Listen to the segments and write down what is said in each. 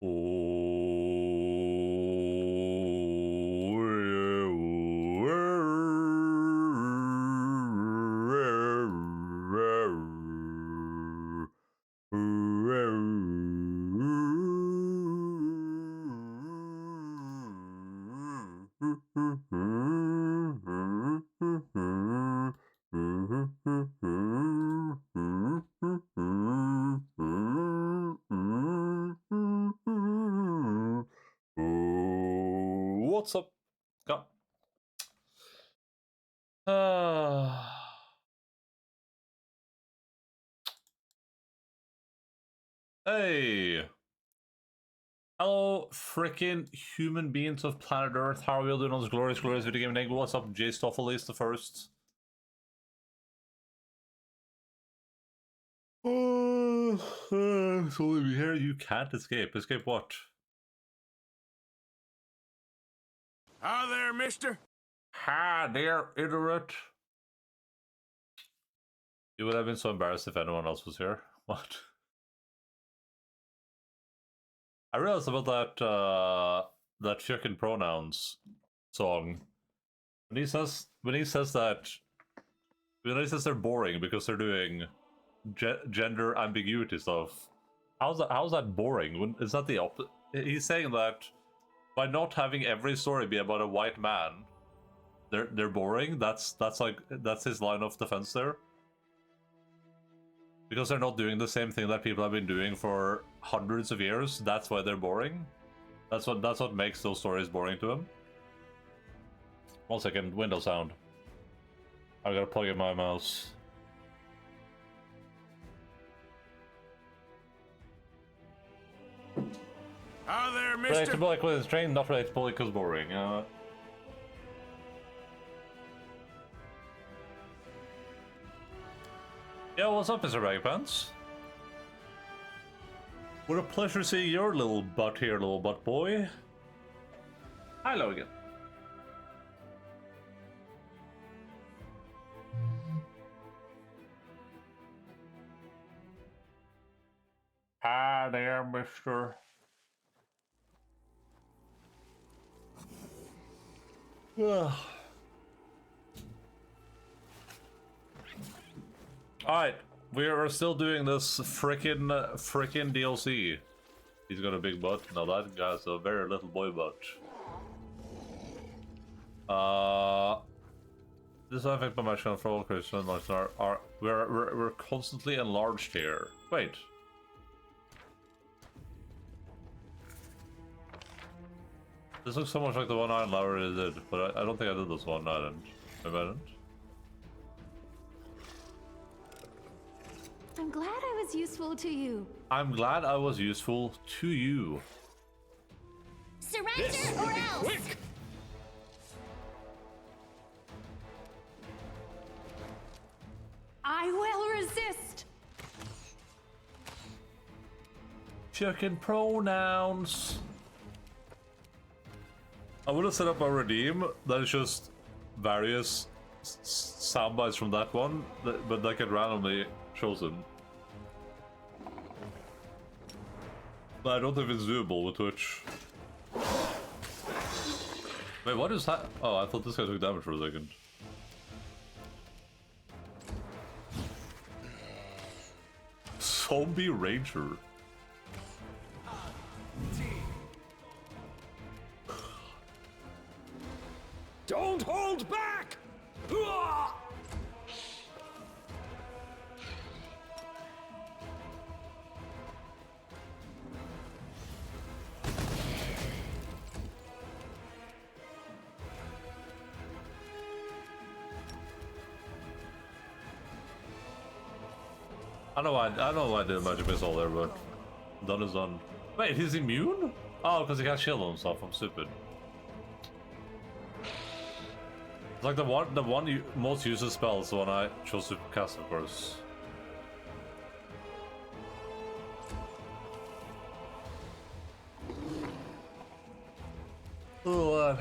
What's up? Go. Hey. Hello, frickin' human beings of planet Earth. How are we all doing on this glorious video game day? What's up, J. Stopheles the first? So leave me here. You can't escape. Escape what? Hi there, mister. Hi there, idiot. You would have been so embarrassed if anyone else was here. What? I realized about that fucking pronouns song. When he says that they're boring because they're doing gender ambiguity stuff. How's that boring? Is that the opposite? He's saying that by not having every story be about a white man, they're boring. That's his line of defense there. Because they're not doing the same thing that people have been doing for hundreds of years. That's why they're boring. That's what makes those stories boring to him. 1 second, window sound. I gotta plug in my mouse. Hi there, mister. Relatable because it's trained, not relatable because boring. Yeah, what's up, Mr. Bagpants? What a pleasure seeing your little butt here, little butt boy. Hi, Logan. Hi there, mister. Alright, we are still doing this frickin' DLC. He's got a big butt. Now that guy's a very little boy butt. This affects my match control, Christian. We're constantly enlarged here. Wait. This looks so much like the one I already did, but I don't think I did this one. I didn't. Maybe I didn't. I'm glad I was useful to you. I'm glad I was useful to you. Surrender or else! Quick! I will resist! Fucking pronouns. I would have set up a redeem that is just various sound bites from that one, but that get randomly chosen. But I don't know if it's doable with Twitch. Wait, what is that? Oh, I thought this guy took damage for a second. Zombie Ranger. Don't hold back! Uah! I know why I did a magic missile there, but done is done. Wait, he's immune? Oh, because he can't shield himself. I'm stupid. It's like the one most useless spell is the one I chose to cast, of course. Oh,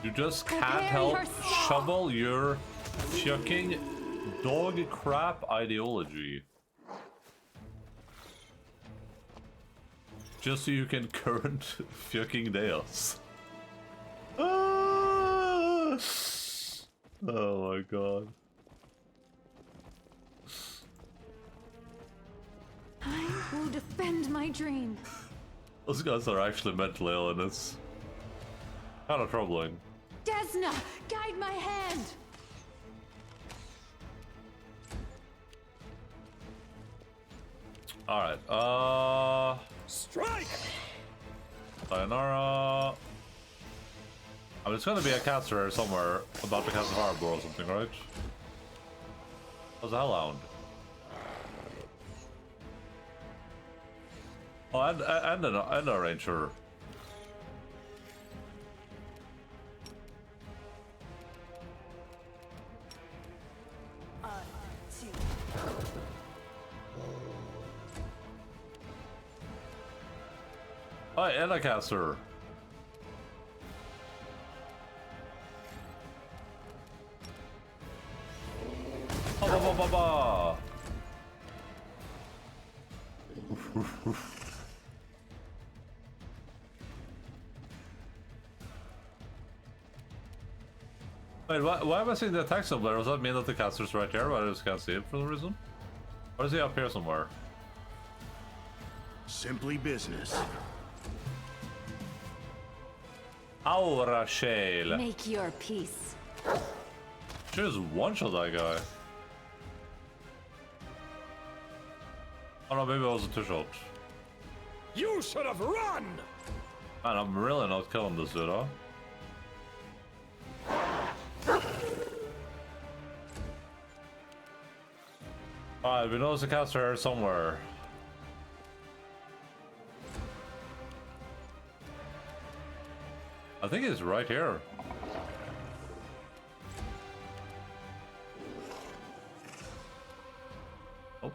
you just can't help shovel your fucking dog crap ideology. just so you can current fucking Deus. Ah! Oh my god. I will defend my dream. Those guys are actually mentally ill, and it's kind of troubling. Desna, guide my hand. Alright, Strike! sayonara. I mean, it's gonna be a caster somewhere about to cast a harbor or something, right? What's the hellhound? Oh, and a ranger. Hi, and a caster. Ba ba ba ba ba. Wait, why am I seeing the attack symbol there? Does that mean that the caster's right here, but I just can't see it for some reason? Or is he up here somewhere? Simply business. Aura Shale. Make your peace. Just one-shot that guy. Oh no, maybe it was a two-shot. You should have run! Man, I'm really not killing this dude, huh? Alright, we know there's a caster here somewhere. I think he's right here. Oh.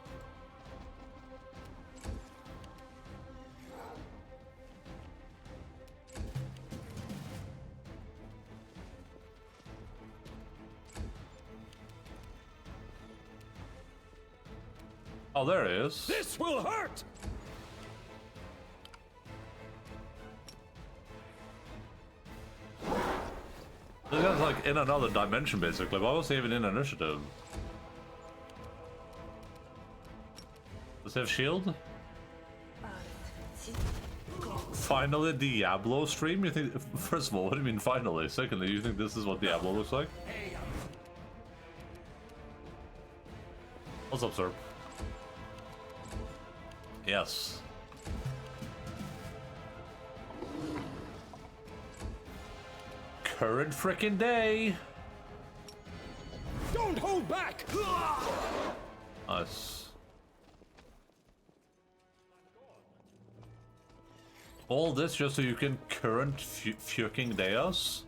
Oh, there he is. This will hurt! This guy's like in another dimension, basically. Why was he even in initiative? Does he have shield? Finally, Diablo stream? You think? First of all, what do you mean finally? Secondly, you think this is what Diablo looks like? What's up, sir? Yes. Current frickin' day. Don't hold back! Nice. All this just so you can current fucking Deus?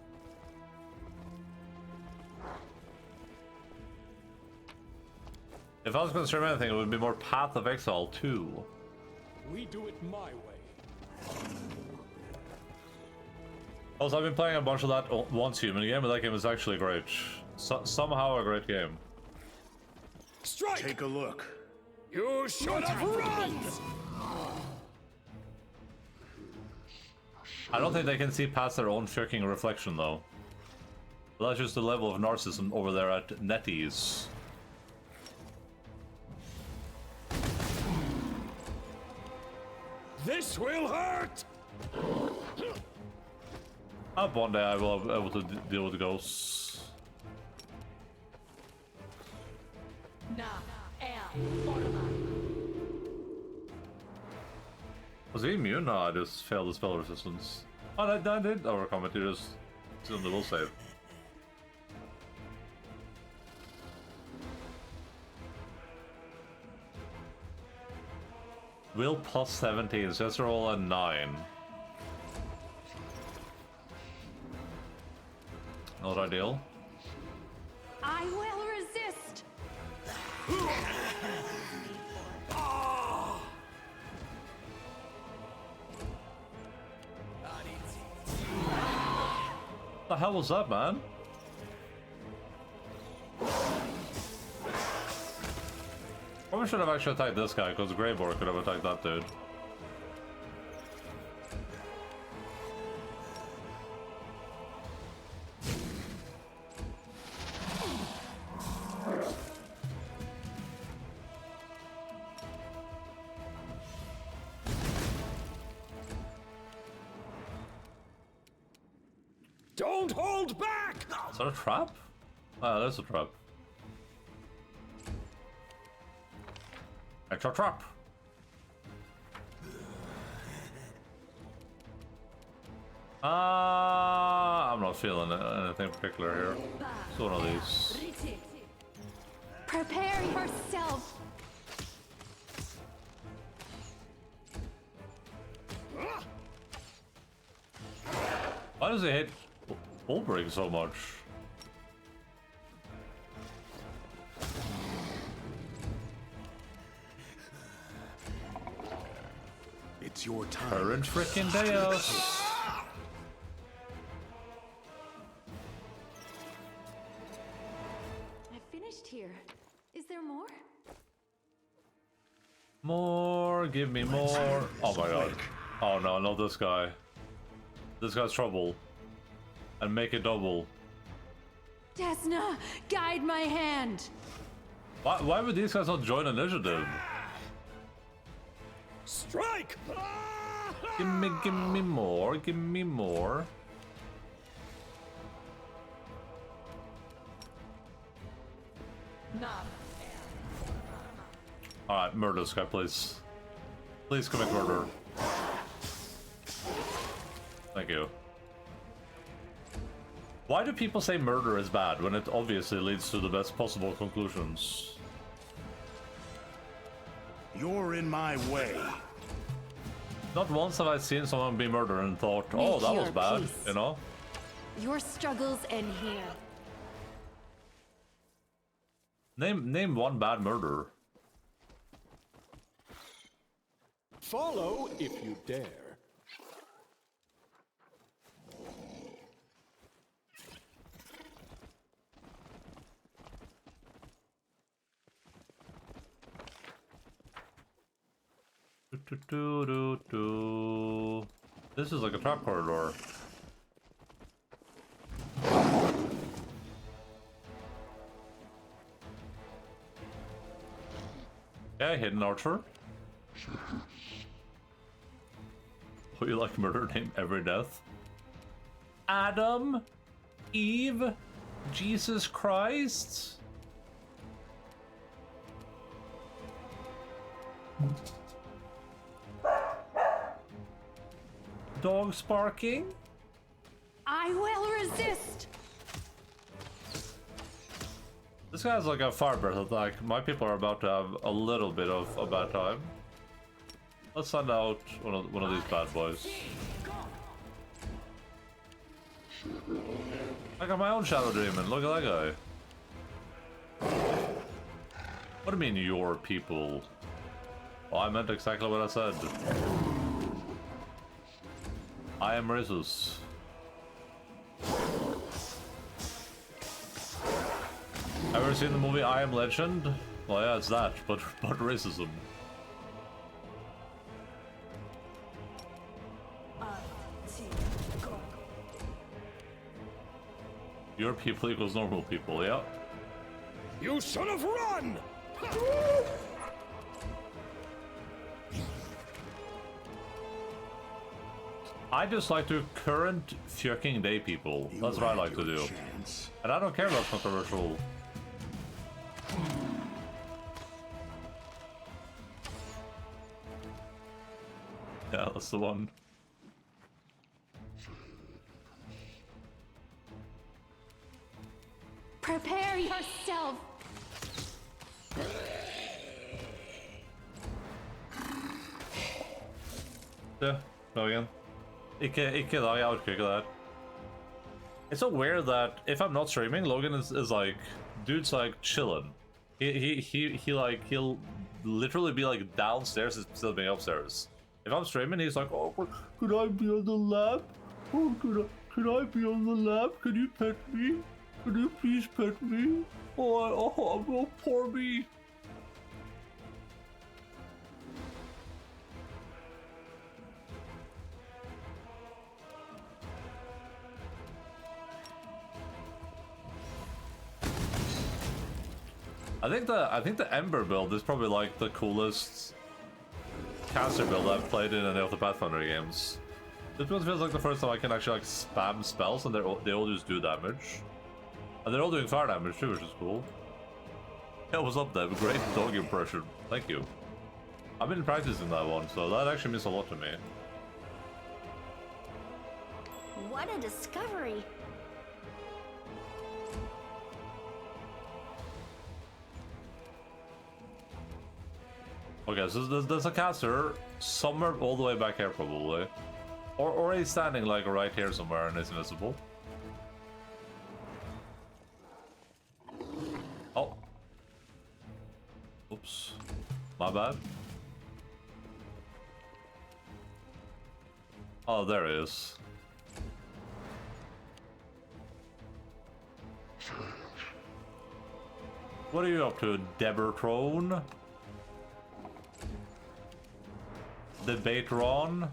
If I was gonna stream anything, it would be more Path of Exile 2. We do it my way. Also, I've been playing a bunch of that once human game, and that game is actually great. Somehow a great game. Strike! Take a look. You should have run! I don't think they can see past their own fucking reflection, though. But that's just the level of narcissism over there at NetEase. This will hurt! I hope one day I will be able to deal with the ghosts. Was he immune? No, I just failed the spell resistance. Oh, I did overcome it. You just assumed the will save. Will plus 17, so let's roll a 9. Not ideal. I will resist. What the hell was that, man? Probably should have actually attacked this guy, because Greyboar could have attacked that dude. Don't hold back! Is that a trap? Ah, that's a trap. Extra trap. I'm not feeling anything particular here. It's one of these. Prepare yourself. Why does he hate Wolverine so much? It's your time. Current freaking Deus. I finished here. Is there more? More, give me more. Oh my god. Oh no, not this guy. This guy's trouble. And make it double. Desna, guide my hand. Why would these guys not join initiative? Strike! Give me more, give me more. Alright, murder this guy, please. Please commit murder. Thank you. Why do people say murder is bad when it obviously leads to the best possible conclusions? You're in my way. Not once have I seen someone be murdered and thought, oh, that was your bad, peace. you know? Your struggles end here. Name one bad murder. Follow if you dare. This is like a trap corridor. Yeah, hidden archer. Oh, you like murder name every death? Adam? Eve? Jesus Christ? Dogs barking? I will resist. This guy's like a fire breath attack. My people are about to have a little bit of a bad time. Let's send out one of these bad boys. I got my own Shadow Demon. Look at that guy. What do you mean, your people? Oh, I meant exactly what I said. I am racist. Ever seen the movie I Am Legend? Well, yeah, it's that, but racism. Your people equals normal people, yeah? You should have run! I just like to current fucking day people. That's what I like to do. Chance. And I don't care about controversial. Yeah, that's the one. Prepare yourself. Yeah, go again. Ikke da, jeg orker ikke det her. It's so weird that if I'm not streaming, Logan is like, dude's like chilling. He like, he'll literally be like downstairs instead of being upstairs. If I'm streaming, he's like, oh, could I be on the lab? Oh, could I be on the lab? Could you pet me? Could you please pet me? Oh, poor me. I think the Ember build is probably like the coolest caster build I've played in any of the Pathfinder games. This one feels like the first time I can actually like spam spells and they all just do damage. And they're all doing fire damage too, which is cool. Yeah, what's up, Deb? Great dog impression. Thank you. I've been practicing that one, so that actually means a lot to me. What a discovery. Okay, so there's a caster somewhere all the way back here, probably. Or he's standing like right here somewhere and is invisible. Oh. Oops. My bad. Oh, there he is. What are you up to, Debertrone? Debateron?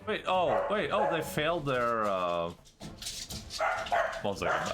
Wait, oh, they failed their, 1 second.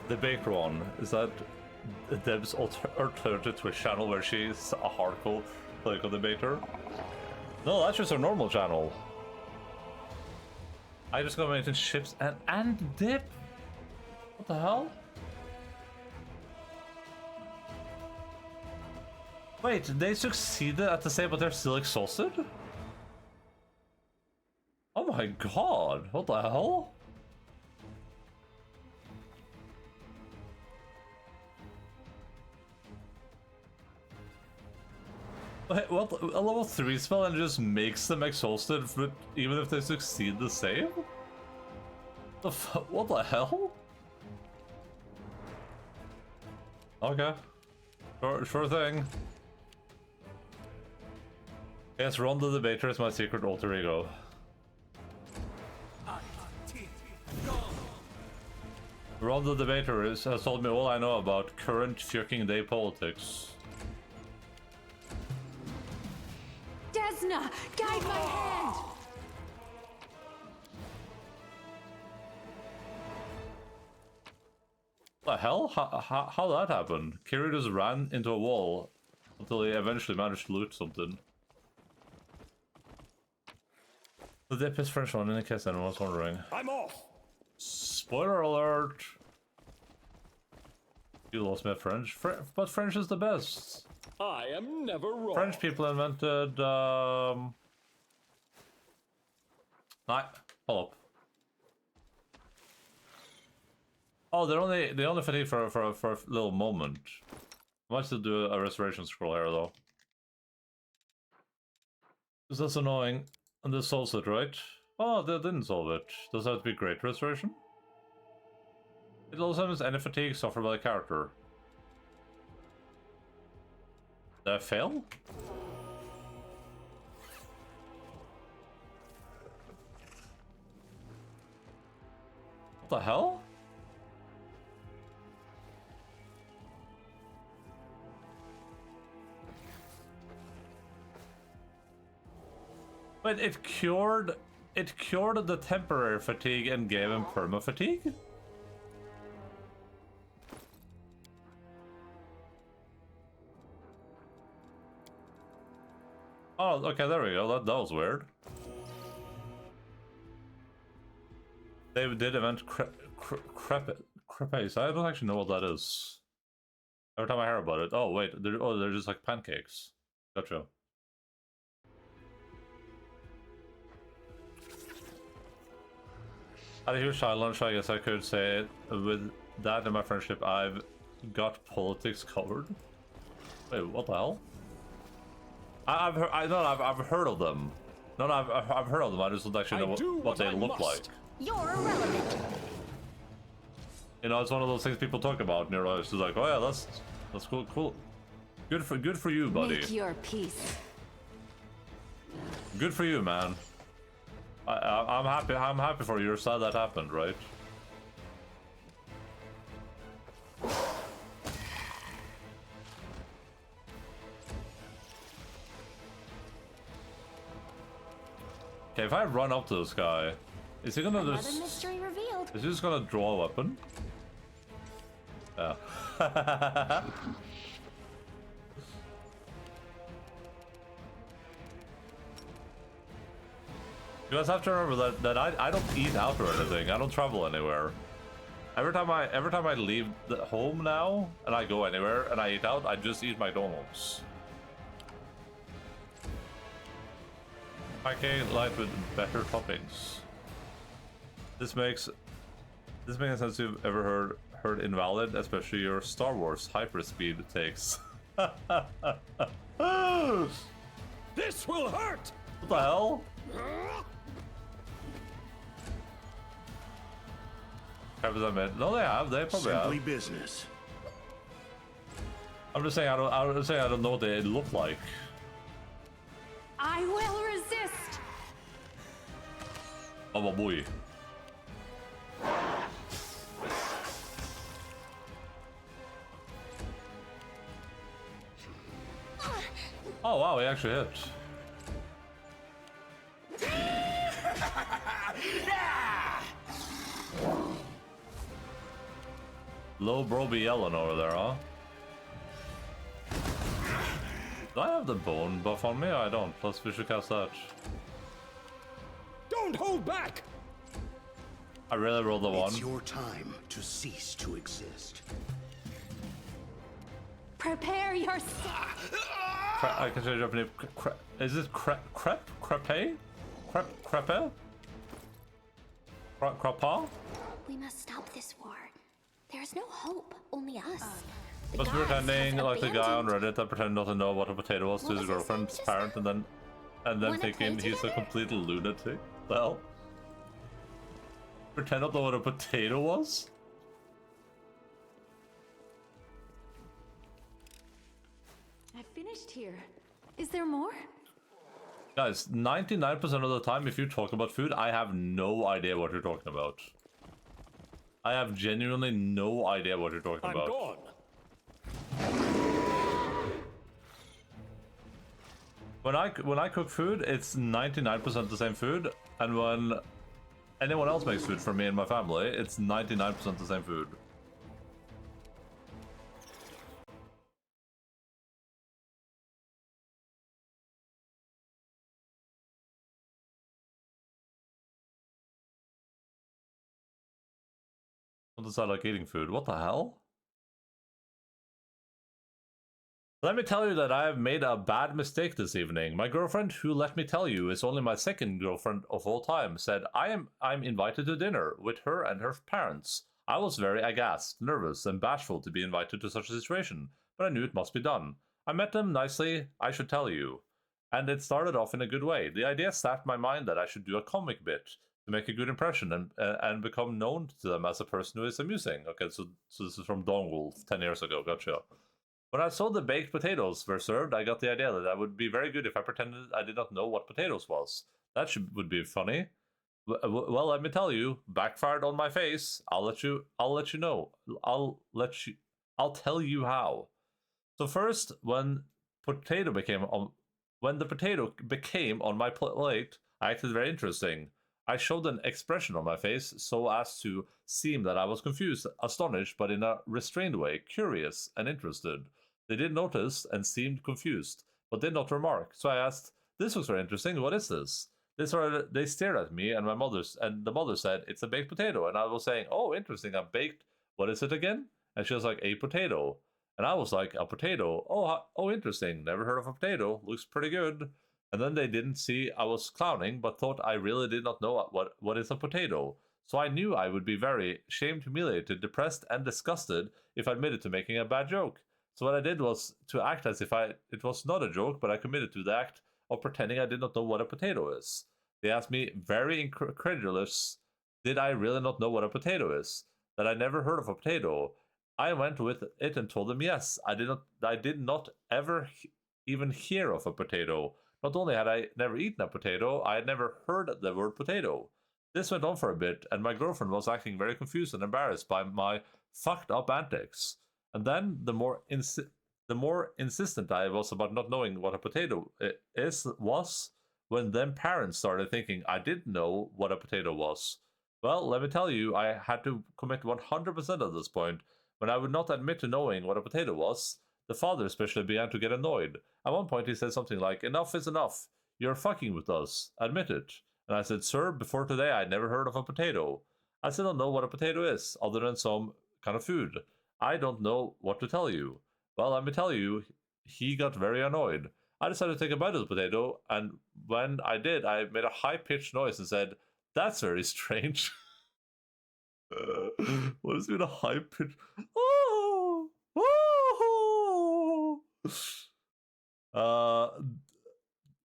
The Bakeron, is that Deb's alternative Twitch channel where she's a hardcore political debater? No, that's just her normal channel. I just got my ships and dip. What the hell? Wait, they succeeded at the same, but they're still exhausted? Oh my god, what the hell? Wait, what? A level 3 spell and just makes them exhausted, but even if they succeed the save? What the hell? Okay. Sure thing. Yes, Ron the Debater is my secret alter ego. Ron the Debater has told me all I know about current fucking day politics. Desna, guide my hand! What the hell? How that happened? Kiri just ran into a wall until he eventually managed to loot something. The dip is French one in case anyone was wondering. I'm off. Spoiler alert! You lost me French, but French is the best. I am never wrong. French people invented hold up. Oh, they only fatigue for a little moment. I might still do a restoration scroll here though. Because that's annoying. And this solves it, right? Oh, they didn't solve it. Does that have to be great restoration? It also has any fatigue suffered by the character. Did I fail? What the hell? Wait, it cured the temporary fatigue and gave him perma fatigue? Oh, okay, there we go. That was weird. They did event crepes. I don't actually know what that is. Every time I hear about it. Oh wait, they're just like pancakes. Gotcha. At a huge side lunch, I guess I could say with that in my friendship, I've got politics covered. Wait, what the hell? I've heard of them. No, I've heard of them. I just don't actually know what they look like. You're irrelevant. You know, it's one of those things people talk about. And you're just like, oh yeah, that's cool. Good for you, buddy. Make your peace. Good for you, man. I'm happy. I'm happy for you. You're sad that happened, right? Okay, if I run up to this guy, is he gonna Another just... mystery revealed. Is he just gonna draw a weapon? Yeah. You guys have to remember that I don't eat out or anything. I don't travel anywhere. Every time I leave the home now and I go anywhere and I eat out, I just eat McDonald's. Pancake light with better toppings. This makes sense. You've ever heard invalid, especially your Star Wars hyperspeed takes. This will hurt! What the hell? Have that meant? No, they have. They probably Simply have. business. I'm just saying I don't know what they look like. I will resist. Oh boy. Oh wow, he actually hit. Low bro be yelling over there, huh? Do I have the bone buff on me? I don't. Plus we should cast that. Don't hold back! I really rolled the one. It's your time to cease to exist. Prepare yourself. I can say Japanese. Is this crepe? Crepe? Crepe? Crapa? We must stop this war. There's no hope, only us. The Was gods pretending have like the guy on abandoned- Reddit that pretended not to know what a potato was to What his was I girlfriend's saying just parent, now? and then Wanna thinking play he's a together? complete lunatic. Well, pretend not to know what a potato was. I finished here. Is there more? Guys, 99% of the time, if you talk about food, I have no idea what you're talking about. I have genuinely no idea what you're talking I'm about. gone. When I cook food, it's 99% the same food, and when anyone else makes food for me and my family, it's 99% the same food. What does that like eating food? What the hell? Let me tell you that I have made a bad mistake this evening. My girlfriend, who let me tell you is only my second girlfriend of all time, said I'm invited to dinner with her and her parents. I was very aghast, nervous, and bashful to be invited to such a situation, but I knew it must be done. I met them nicely, I should tell you. And it started off in a good way. The idea snapped my mind that I should do a comic bit to make a good impression and become known to them as a person who is amusing. Okay, so this is from Dawn Wolf 10 years ago, gotcha. When I saw the baked potatoes were served, I got the idea that would be very good if I pretended I did not know what potatoes was. That would be funny. Well, let me tell you, backfired on my face. I'll let you know. I'll tell you how. So first, when the potato became on my plate, I acted very interesting. I showed an expression on my face so as to seem that I was confused, astonished, but in a restrained way, curious and interested. They did notice and seemed confused, but did not remark. So I asked, "This looks very interesting. What is this?" They stared at me, and the mother said, "It's a baked potato." And I was saying, "Oh, interesting. A baked. What is it again?" And she was like, "A potato." And I was like, "A potato? Oh, interesting. Never heard of a potato. Looks pretty good." And then they didn't see I was clowning, but thought I really did not know what is a potato. So I knew I would be very shamed, humiliated, depressed, and disgusted if I admitted to making a bad joke. So what I did was to act as if it was not a joke, but I committed to the act of pretending I did not know what a potato is. They asked me, very incredulous, did I really not know what a potato is? That I never heard of a potato. I went with it and told them yes. I did not ever even hear of a potato. Not only had I never eaten a potato, I had never heard the word potato. This went on for a bit, and my girlfriend was acting very confused and embarrassed by my fucked up antics. And then the more insistent I was about not knowing what a potato was when them parents started thinking I didn't know what a potato was. Well, let me tell you, I had to commit 100% at this point. When I would not admit to knowing what a potato was, the father especially began to get annoyed. At one point he said something like, enough is enough. You're fucking with us. Admit it. And I said, sir, before today I never heard of a potato. I still don't know what a potato is, other than some kind of food. I don't know what to tell you. Well, let me tell you, he got very annoyed. I decided to take a bite of the potato, and when I did, I made a high-pitched noise and said, that's very strange. What does it mean, a high-pitched... Oh! Oh!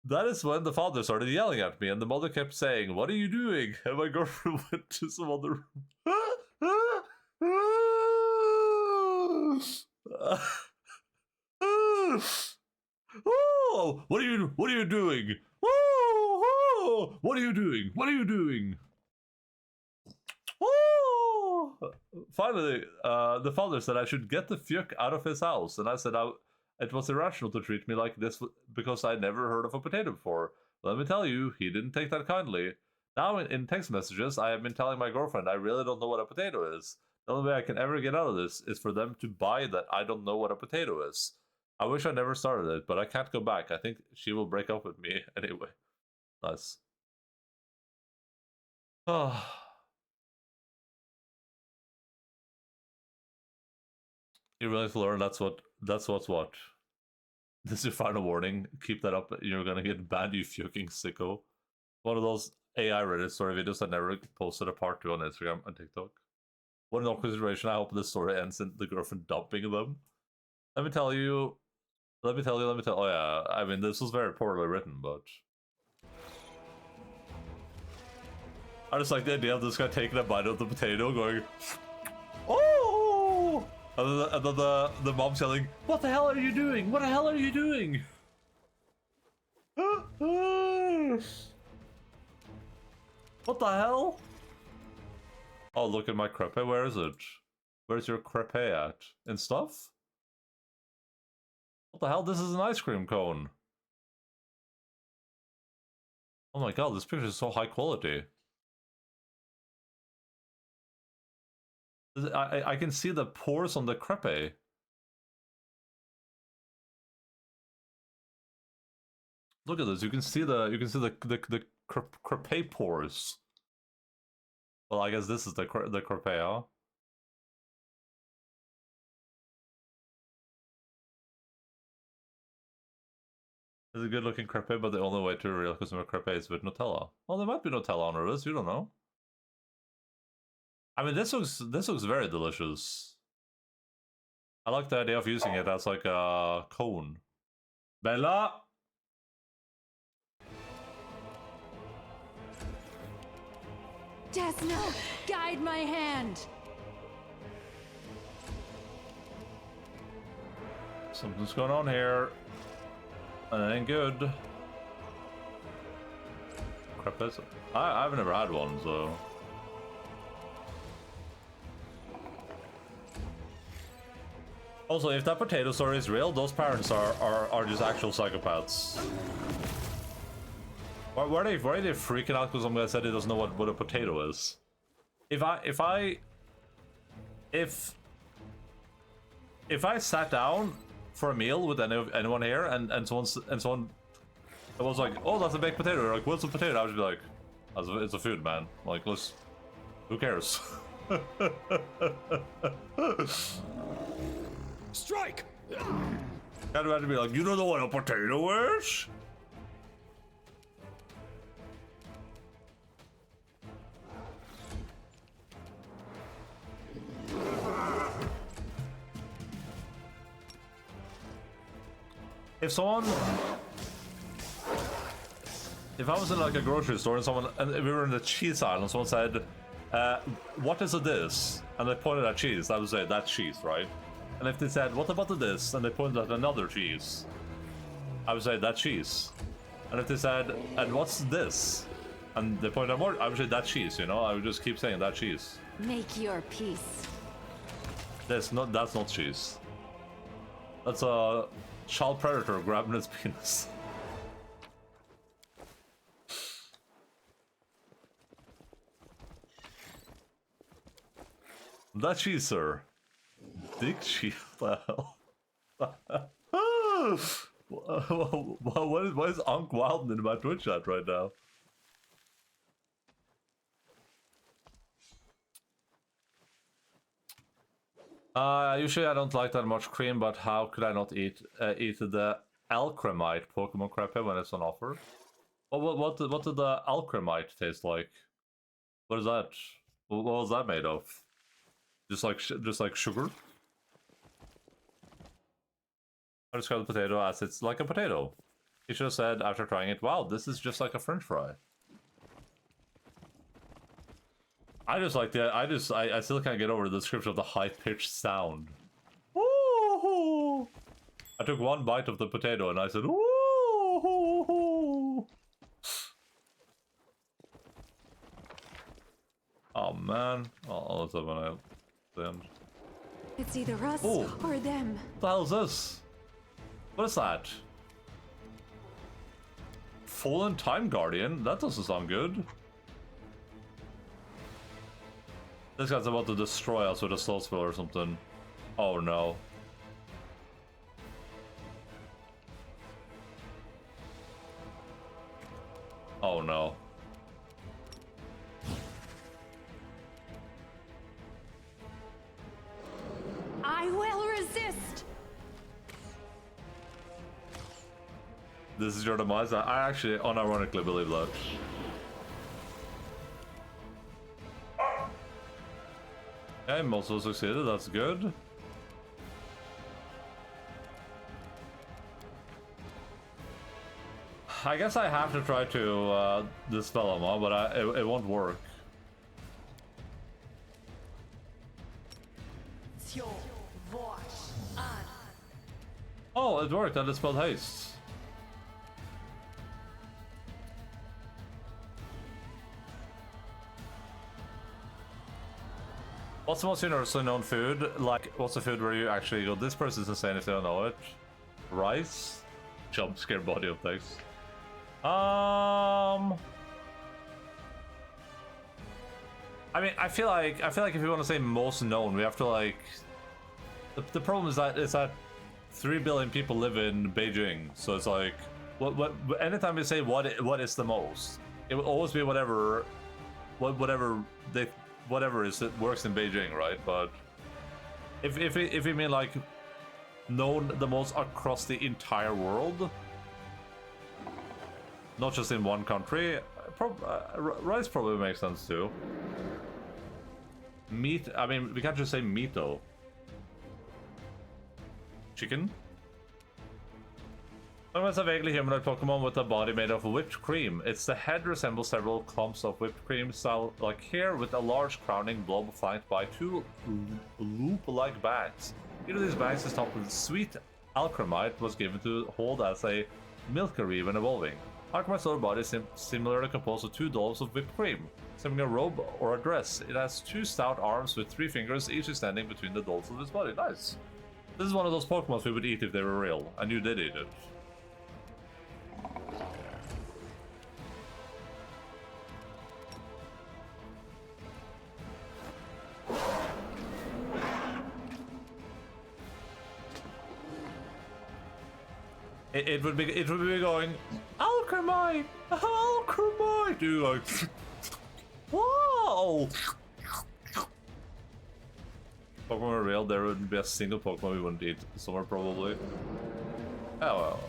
That is when the father started yelling at me, and the mother kept saying, what are you doing? And my girlfriend went to some other room. Oh, what are you doing? Oh, what are you doing? What are you doing? Oh! Finally, the father said I should get the fuck out of his house, and I said it was irrational to treat me like this because I never heard of a potato before. Let me tell you, he didn't take that kindly. Now in text messages, I have been telling my girlfriend I really don't know what a potato is. The only way I can ever get out of this is for them to buy that I don't know what a potato is. I wish I never started it, but I can't go back. I think she will break up with me anyway. Nice. Oh. You're willing to learn, that's what's what. This is your final warning. Keep that up. You're gonna get banned, you fucking sicko. One of those AI Reddit story videos I never posted a part 2 on Instagram and TikTok. What an awkward situation. I hope this story ends in the girlfriend dumping them. Let me tell you. Oh yeah, I mean, this was very poorly written, but... I just like the idea of this guy taking a bite of the potato, going... Oh! And then the mom's yelling, what the hell are you doing? What the hell are you doing? What the hell? Oh, look at my crepe. Where is it? Where's your crepe at? In stuff? What the hell? This is an ice cream cone. Oh my god, this picture is so high quality. I can see the pores on the crepe. Look at this. You can see the crepe pores. Well, I guess this is the crepe, huh? It's a good looking crepe, but the only way to a real consumer crepe is with Nutella. Well, there might be Nutella on this, you don't know. I mean, this looks very delicious. I like the idea of using it as like a cone. Bella! Desna, guide my hand. Something's going on here. And it ain't good. Crepes? I've never had one, so... Also, if that potato story is real, those parents are just actual psychopaths. Why are they freaking out because some guy said he doesn't know what a potato is? If I sat down for a meal with anyone here and someone was like, oh, that's a baked potato, or like, what's a potato? I would just be like, it's a food, man. Like, who cares? Strike! I'd imagine be like, you don't know what a potato is? If someone if I was in like a grocery store and we were in the cheese aisle and someone said, what is this? And they pointed at cheese, I would say, that's cheese, right? And if they said, what about this? And they pointed at another cheese, I would say, that's cheese. And if they said, and what's this? And they pointed at more, I would say, that's cheese, you know? I would just keep saying that cheese. Make your peace. That's not cheese. That's a child predator grabbing his penis. That cheese, sir. Dick cheese. What the hell? Why is Unc Wilden in my Twitch chat right now? Usually I don't like that much cream, but how could I not eat the Alcremite Pokemon Crepe when it's on offer? What did the Alcremite taste like? What is that? What was that made of? Just like sugar? I describe the potato as it's like a potato. He should have said after trying it, wow, this is just like a French fry. I still can't get over the description of the high-pitched sound. Woo-hoo! I took one bite of the potato and I said, woo-hoo! Oh man. Oh, that's when I end. It's either us Oh. or them. What the hell is this? What is that? Fallen Time Guardian? That doesn't sound good. This guy's about to destroy us with a soul spill or something. Oh no. Oh no. I will resist. This is your demise? I actually unironically believe that. Okay, also succeeded, that's good. I guess I have to try to dispel him, but it won't work. Oh, it worked, I dispelled haste. What's the most universally known food? Like, what's the food where you actually go, this person's insane if they don't know it? Rice? Jump scare body of things. I mean, I feel like if you want to say most known, we have to like. The problem is that 3 billion people live in Beijing, so it's like, anytime we say what is the most, it will always be whatever is that works in Beijing, right? But if we mean like known the most across the entire world, not just in one country, rice probably makes sense too. Meat, I mean, we can't just say meat though. Chicken? It's a vaguely humanoid Pokemon with a body made of whipped cream. Its the head resembles several clumps of whipped cream style like hair with a large crowning blob flanked by 2 loop-like bags. Each of these bags is topped with sweet Alcremite was given to hold as a milkery when evolving. Alcremite's lower body is similarly composed of 2 dolls of whipped cream, resembling a robe or a dress. It has 2 stout arms with 3 fingers, each extending between the dolls of its body. Nice. This is one of those Pokemon we would eat if they were real, and you did eat it. It would be going Alcremite, Alcremite, dude, like, wow. Pokemon were real, there wouldn't be a single Pokemon we wouldn't eat somewhere probably. Oh well.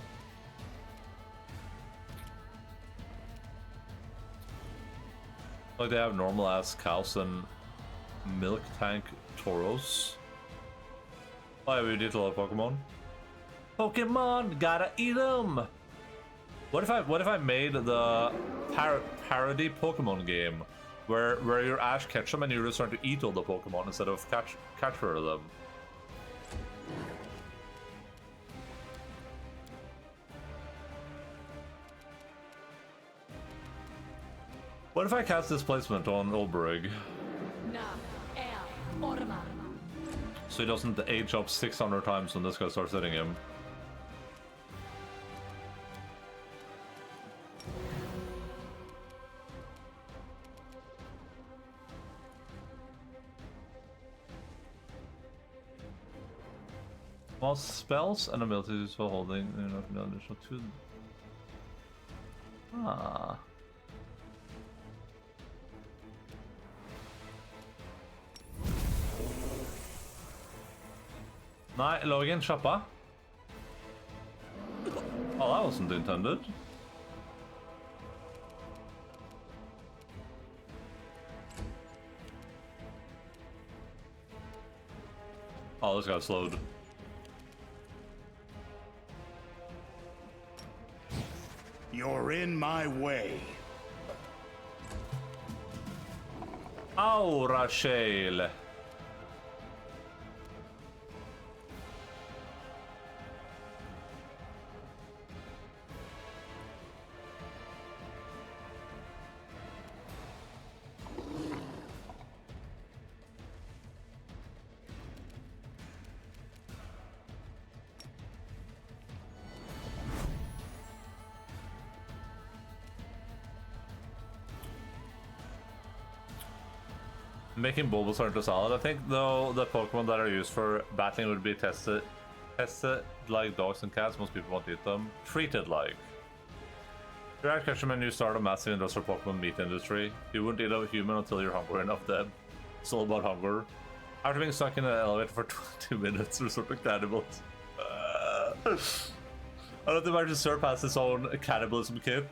Like they have normal ass cows and milk tank Tauros. Oh yeah, we did a lot of Pokemon. Pokemon, gotta eat them! What if I made the parody Pokemon game where you're Ash Ketchum and you're just trying to eat all the Pokemon instead of capture them? What if I cast Displacement on Olberg? So he doesn't age up 600 times when this guy starts hitting him. While spells and abilities for holding an additional 2. Ah. Nei, login kjappa. Oh, that wasn't intended. Oh, this got slowed. You're in my way. Oh, Rachel. Making Bulbasaur into solid. I think though the Pokemon that are used for battling would be tested like dogs and cats. Most people won't eat them. Treated like. You're at Ketchum, you start a massive industrial Pokemon meat industry. You wouldn't eat a human until you're hungry enough dead. It's all about hunger. After being stuck in an elevator for 20 minutes, resort to cannibals. I don't imagine Serp has his own cannibalism kit.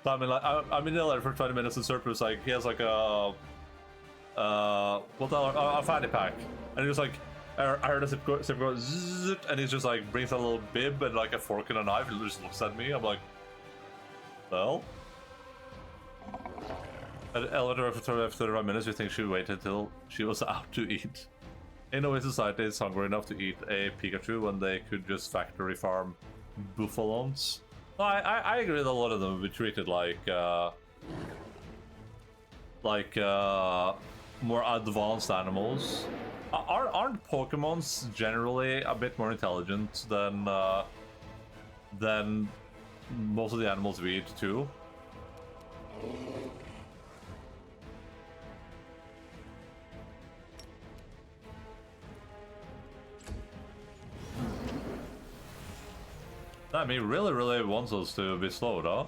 So I mean, like, I'm in the elevator for 20 minutes and Serp is like, he has like a fanny pack, and he was like, I heard a zip go zzz, and he's just like brings out a little bib and like a fork and a knife, and just looks at me. I'm like, well, at the elevator after 35 minutes, you think she waited till she was out to eat? In a way, society is hungry enough to eat a Pikachu when they could just factory farm Buffalons. No, I agree that a lot of them would be treated like more advanced animals. Aren't Pokemons generally a bit more intelligent than most of the animals we eat too? I mean, really wants us to be slowed, huh?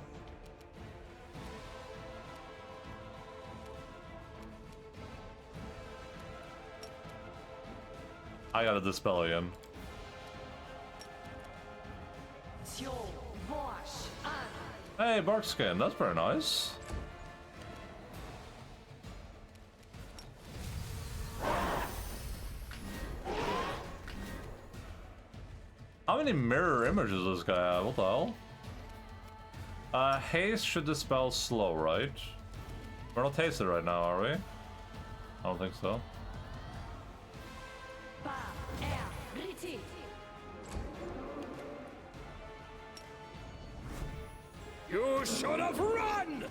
I gotta dispel again. Hey, bark skin, that's very nice. How many mirror images does this guy have? What the hell? Haste should dispel slow, right? We're not hasted right now, are we? I don't think so. You should have run!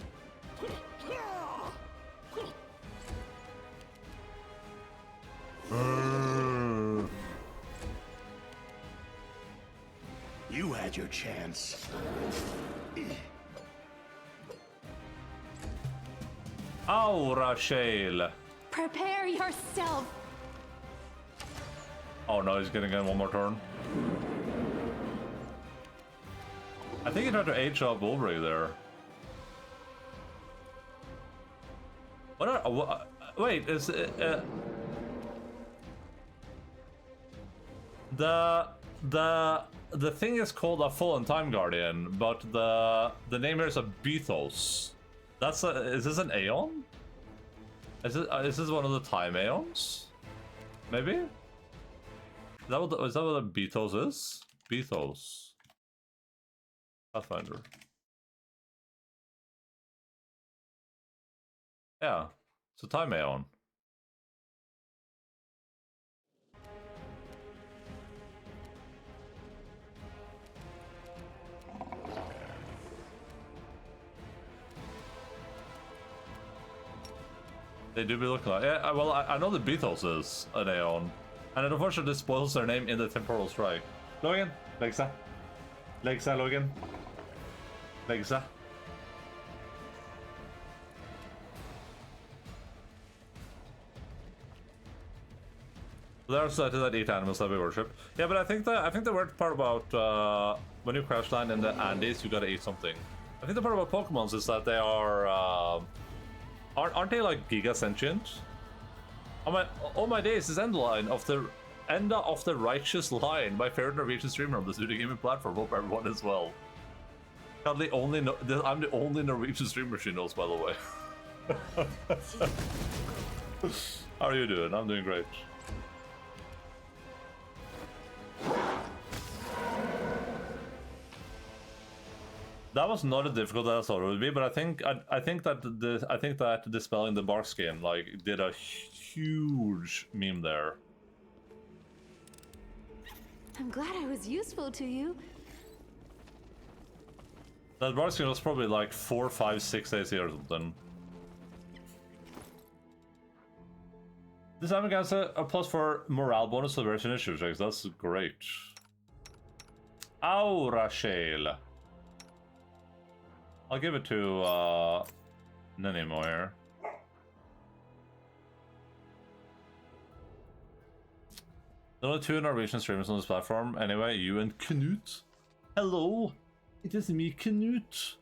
You had your chance. Oh, Rachel. Prepare yourself. Oh no, he's gonna get one more turn. I think he tried to age up Wolverine there. Wait, is the thing is called a Fallen Time Guardian, but the name here is a Bethos. Is this an Aeon? Is this one of the Time Aeons? Maybe? Is that what a Bethos is? Bethos. Pathfinder. Yeah, så ta med hon. They do be looking like... Yeah, well, I know the Beatles is an Aeon. And unfortunately, this spoils their name in the Temporal Strike. Logan? Lexa? Lexa, Logan? Lexa? There are cited that eat animals that we worship. Yeah, but I think the weird part about when you crash land in the Andes, you gotta eat something. I think the part about Pokemons is that they are aren't they like giga sentient? Oh my days, this Endaline of the Enda of the Righteous Line, my favorite Norwegian streamer on the Studio Gaming platform. Hope everyone is well. I'm the only Norwegian streamer she knows, by the way. How are you doing? I'm doing great. That was not as difficult as I thought it would be, but I think that dispelling the bark skin like did a huge meme there. I'm glad I was useful to you. That bark skin was probably like 4, 5, 6 days here or something. This time gets a plus for morale bonus for various initiative checks. That's great. Aura Shale. I'll give it to Nenimo here. There are only 2 Norwegian streamers on this platform. Anyway, you and Knut. Hello, it is me, Knut.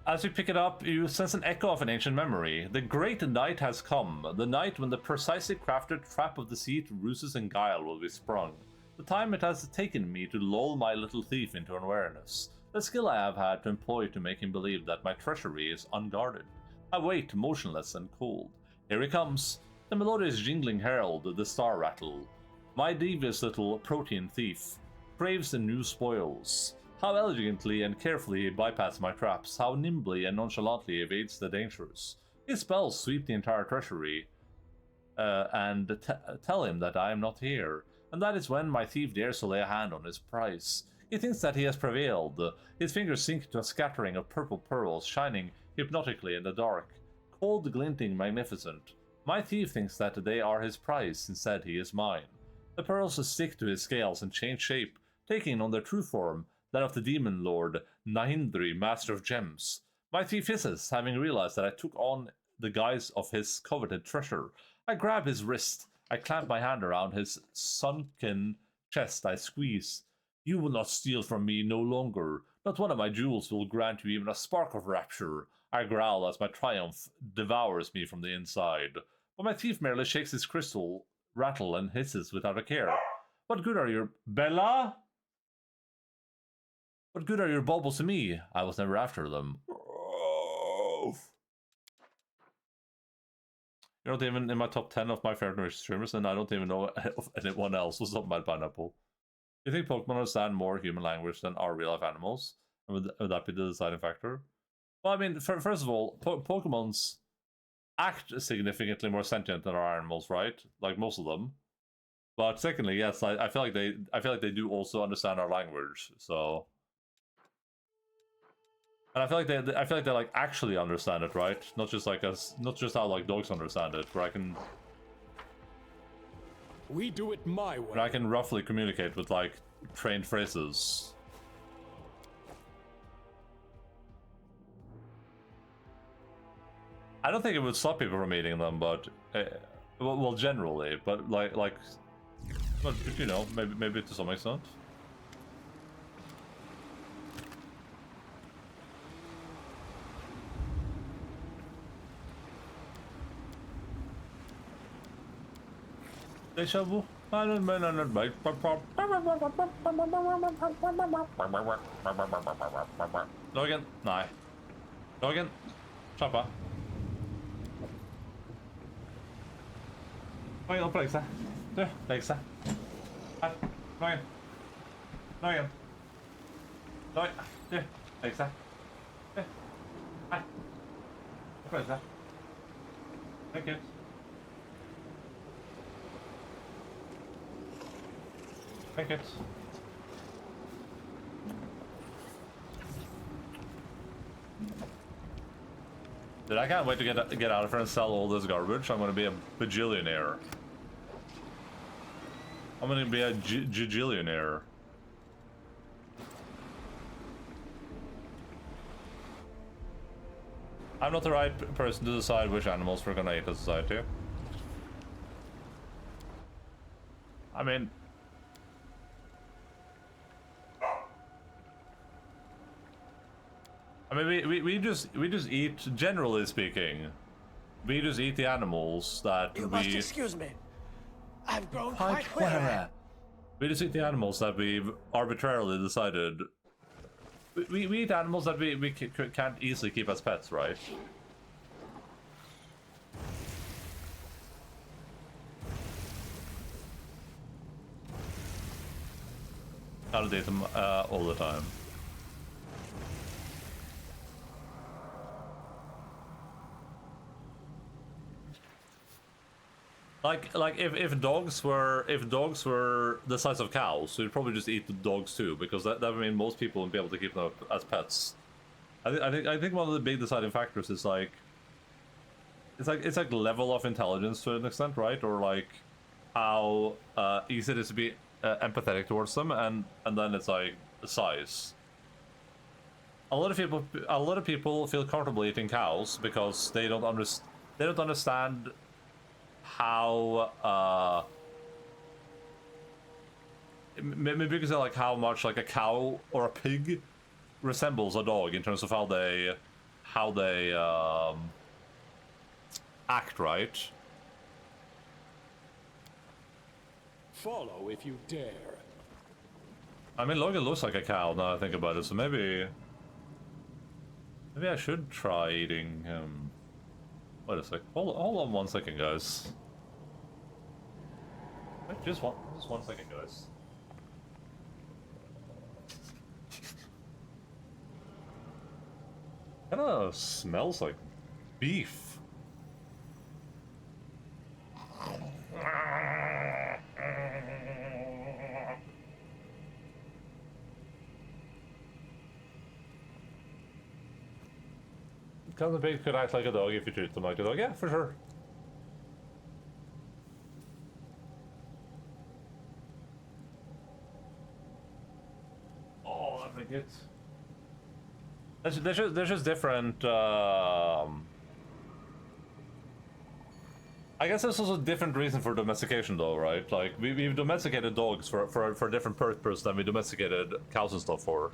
As you pick it up, you sense an echo of an ancient memory. The great night has come, the night when the precisely crafted trap of deceit, ruses, and guile will be sprung. The time it has taken me to lull my little thief into unawareness. The skill I have had to employ to make him believe that my treasury is unguarded. I wait, motionless and cold. Here he comes, the melodious jingling herald, the star rattle. My devious little protein thief craves the new spoils. How elegantly and carefully he bypasses my traps, how nimbly and nonchalantly evades the dangers. His spells sweep the entire treasury, and tell him that I am not here, and that is when my thief dares to lay a hand on his prize. He thinks that he has prevailed. His fingers sink to a scattering of purple pearls, shining hypnotically in the dark, cold, glinting, magnificent. My thief thinks that they are his prize, instead he is mine. The pearls stick to his scales and change shape, taking on their true form, that of the demon lord Nahindri, master of gems. My thief hisses, having realized that I took on the guise of his coveted treasure. I grab his wrist. I clamp my hand around his sunken chest. I squeeze. You will not steal from me no longer. Not one of my jewels will grant you even a spark of rapture. I growl as my triumph devours me from the inside. But my thief merely shakes his crystal rattle and hisses without a care. What good are your... Bella? What good are your baubles to me? I was never after them. You're not even in my top 10 of my favorite streamers, and I don't even know of anyone else who's up my pineapple. Do you think Pokemon understand more human language than our real-life animals? And would that be the deciding factor? Well, I mean, first of all, Pokemons act significantly more sentient than our animals, right? Like most of them. But secondly, yes, I feel like they do also understand our language. So. And I feel like they like actually understand it, right? Not just like not just how like dogs understand it, where We do it my way. I can roughly communicate with like trained phrases. I don't think it would stop people from eating them, but well, generally, but but you know, maybe to some extent. Deja vu. Logan, nei. Logan, slapp av. Logan, opp og legg seg. Du, legg seg. Her, Logan. No again. No, yeah, exactly. Yeah. Hi. What is that? Thank you. Thank you. Dude, I can't wait to get out of here and sell all this garbage. I'm gonna be a bajillionaire. I'm gonna be a gigillionaire. I'm not the right person to decide which animals we're gonna eat as society. I mean... we just eat, generally speaking, we just eat the animals that You must excuse me. I've grown quite quite weary. We just eat the animals that we've arbitrarily decided. We eat animals that we can't easily keep as pets, right? Gotta date them all the time. Like if dogs were the size of cows, we'd probably just eat the dogs too, because that would mean most people would be able to keep them as pets. I think one of the big deciding factors is like it's like level of intelligence to an extent, right? Or like how easy it is to be empathetic towards them, and then it's like size. A lot of people feel comfortable eating cows because they don't understand how maybe because of like how much like a cow or a pig resembles a dog in terms of how they act, right? Follow if you dare. I mean, Logan looks like a cow now I think about it, so maybe I should try eating him. Wait a sec. Hold on 1 second, guys. Wait, just one second, guys. Kinda smells like beef. Kind of pig could act like a dog if you treat them like a dog. Yeah, for sure. Oh, I think it's... There's just different... I guess there's also a different reason for domestication though, right? Like, we've domesticated dogs for a different purpose than we domesticated cows and stuff for.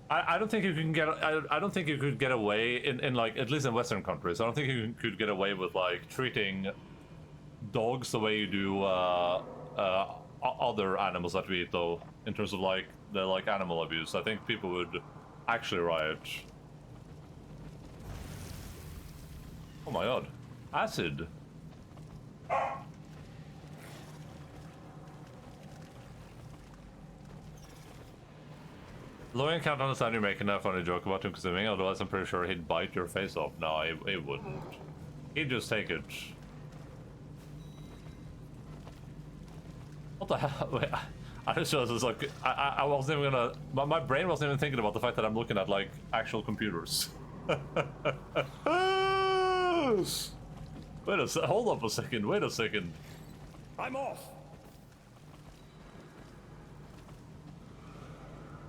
I don't think you can get. I don't think you could get away in like, at least in Western countries. I don't think you could get away with like treating dogs the way you do other animals that we eat, though. In terms of like the animal abuse, I think people would actually riot. Oh my god, acid. Logan can't understand you making a funny joke about him consuming, otherwise I'm pretty sure he'd bite your face off. No, he wouldn't. He'd just take it. What the hell? Wait, I just realized it's like, I wasn't even gonna... My brain wasn't even thinking about the fact that I'm looking at, like, actual computers. Wait a sec, hold up a second, wait a second. I'm off.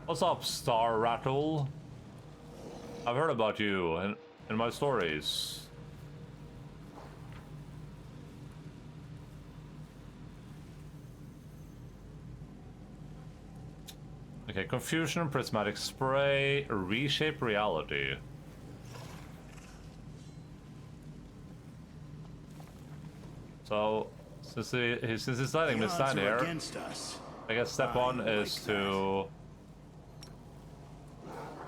What's up, Star Rattle? I've heard about you in my stories. Okay, confusion, prismatic spray, reshape reality. So, since he's letting me stand here, I guess step one is to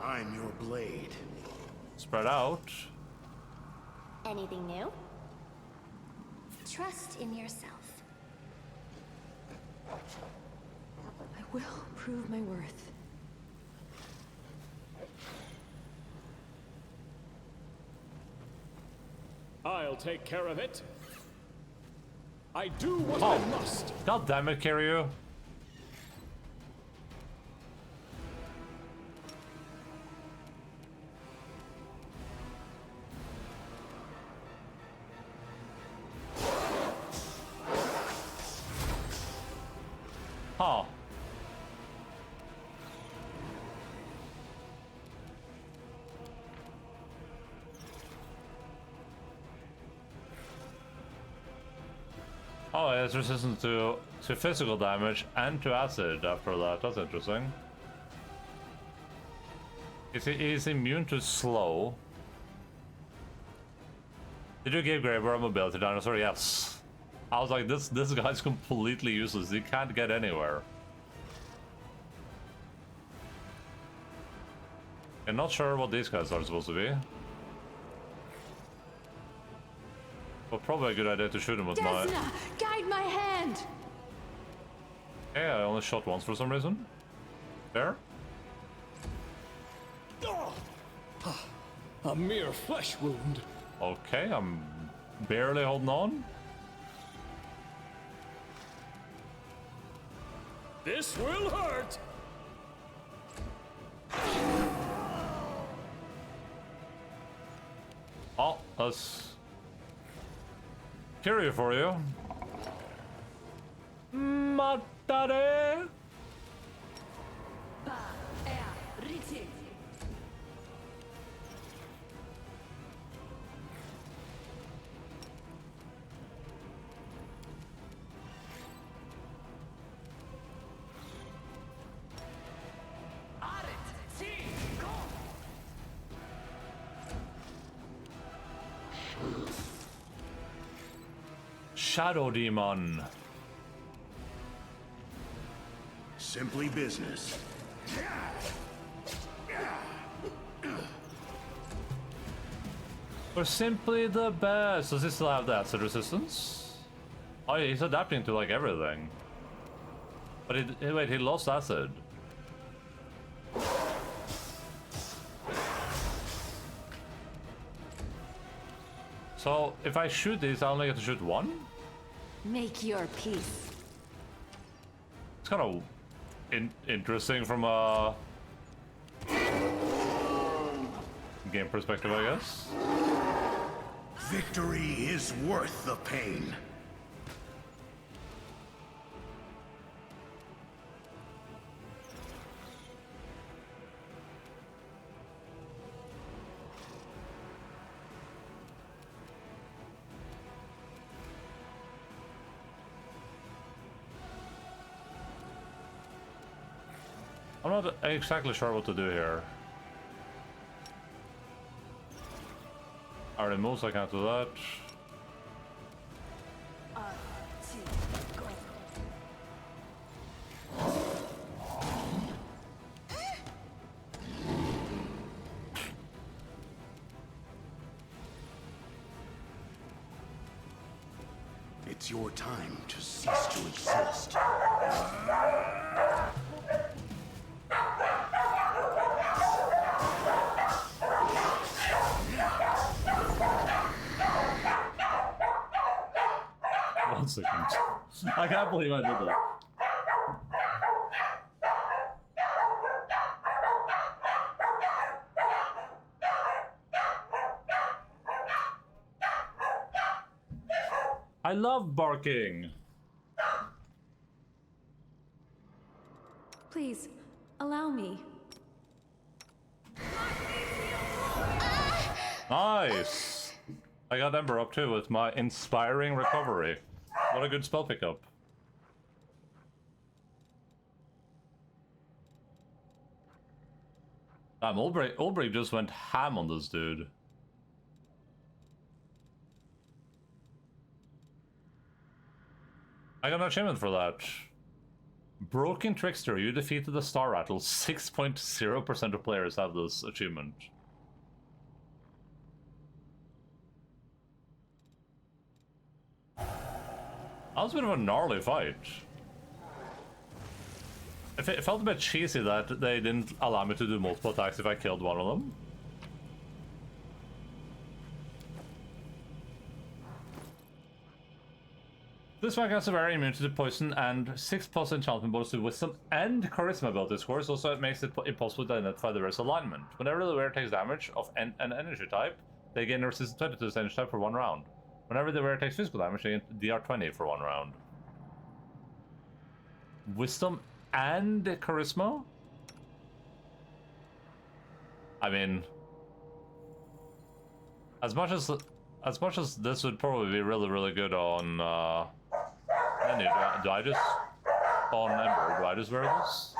I'm your blade. spread out. Anything new? Trust in yourself. I will prove my worth. I'll take care of it. I do what I must. God damn it, Kiryu. Huh. Oh, it's resistant to physical damage and to acid after that. That's interesting. Is immune to slow. Did you give Grey Bear a mobility dinosaur? Yes. I was like, this guy's completely useless. He can't get anywhere. I'm not sure what these guys are supposed to be. But probably a good idea to shoot him with my... Desna, guide my hand! Okay, I only shot once for some reason. Fair. A mere flesh wound. Okay, I'm barely holding on. This will hurt. Oh, that's... Kiryu for you. Matare! Shadow Demon. Simply business. We're simply the best. Does he still have the acid resistance? Oh, yeah, he's adapting to like everything. But wait, he lost acid. So if I shoot these, I only get to shoot one? Make your peace. It's kind of interesting from a game perspective, I guess. Victory is worth the pain. I'm not exactly sure what to do here. Alright, moves, I can't do that. It's your time to cease to exist. One second. I can't believe I did that. I love barking. Please, allow me. Nice. I got Ember up too with my inspiring recovery. What a good spell pickup. Damn, Olbrich just went ham on this dude. I got an achievement for that. Broken Trickster, you defeated the Star Rattle. 6.0% of players have this achievement. That was a bit of a gnarly fight. It felt a bit cheesy that they didn't allow me to do multiple attacks if I killed one of them. This one has a very immunity to poison and 6+ enchantment bonus to wisdom and charisma ability scores. Also, it makes it impossible to identify the rest alignment. Whenever the wearer takes damage of an energy type, they gain a resistance 20 to this energy type for 1 round. Whenever the wearer takes physical damage, they gain DR 20 for 1 round. Wisdom and charisma? I mean, as much as this would probably be really good on do I just on Ember? Do I just wear this?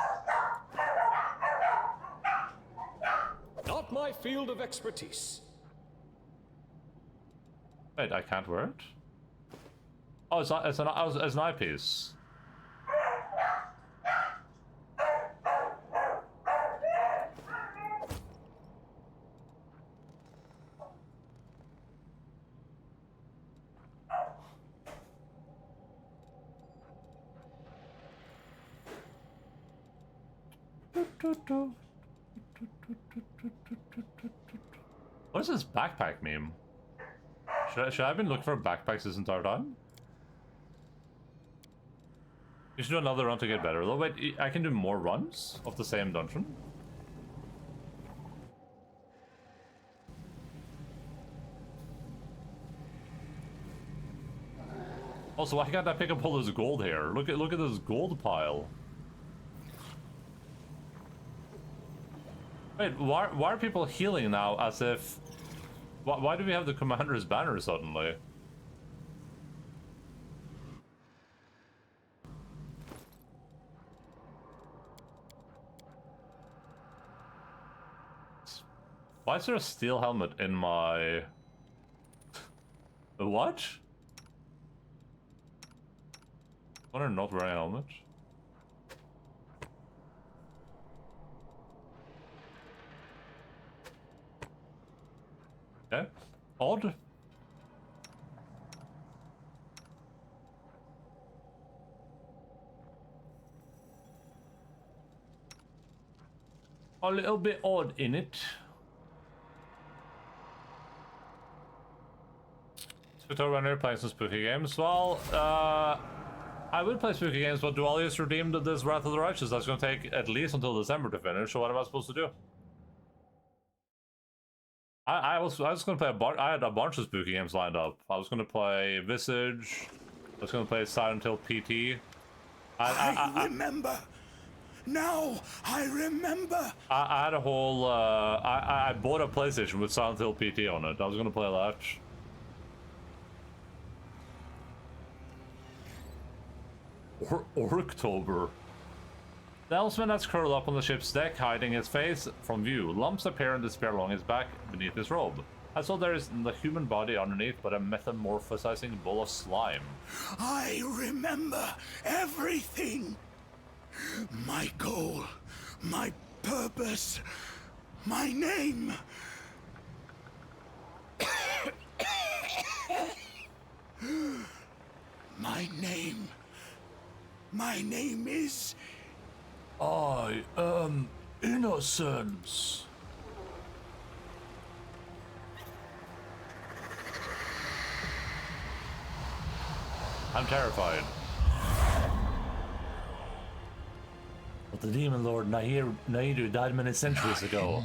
Not my field of expertise. Wait, I can't wear it? Oh, it's an eyepiece. What is this backpack meme? Should I have been looking for backpacks this entire time? You should do another run to get better. Though, wait, I can do more runs of the same dungeon? Also, why can't I pick up all this gold here? Look at this gold pile. Wait, why are people healing now as if... Why do we have the commander's banner suddenly? Why is there a steel helmet in my... What? Why are not wearing a helmet? Okay. Odd. A little bit odd in it. So when you're playing some spooky games, well, I would play spooky games, but Dualius redeemed this Wrath of the Righteous. That's going to take at least until December to finish. So what am I supposed to do? I was going to play I had a bunch of spooky games lined up. I was going to play Visage. I was going to play Silent Hill PT. I remember. Now I remember. I had a whole. I bought a PlayStation with Silent Hill PT on it. I was going to play that. Orktober. The Elfman has curled up on the ship's deck, hiding his face from view. Lumps appear in despair along his back, beneath his robe. I saw there is the human body underneath, but a metamorphosizing ball of slime. I remember everything. My goal, my purpose, my name. My name. My name is... I am Innocence. I'm terrified. But the Demon Lord Nairu died many centuries ago.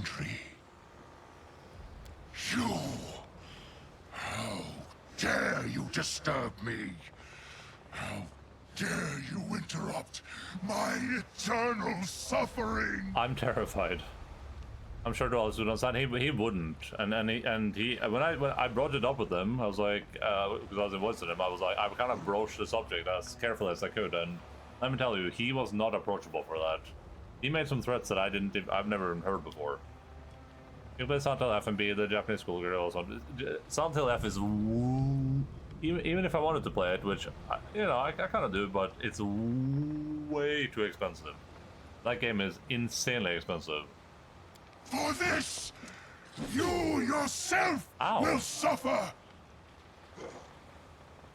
You! How dare you disturb me? How dare you interrupt my eternal suffering? I'm terrified. I'm sure Dualius would understand. He wouldn't, and he when I brought it up with him, I was like, because I was in voice with him, I was like, I kind of broached the subject as carefully as I could, and let me tell you, he was not approachable for that. He made some threats that I've never heard before. You play Silent Hill F and be the Japanese schoolgirl or something. Silent Hill F is even if I wanted to play it, which I kind of do, but it's way too expensive. That game is insanely expensive. For this, you yourself Ow. will suffer.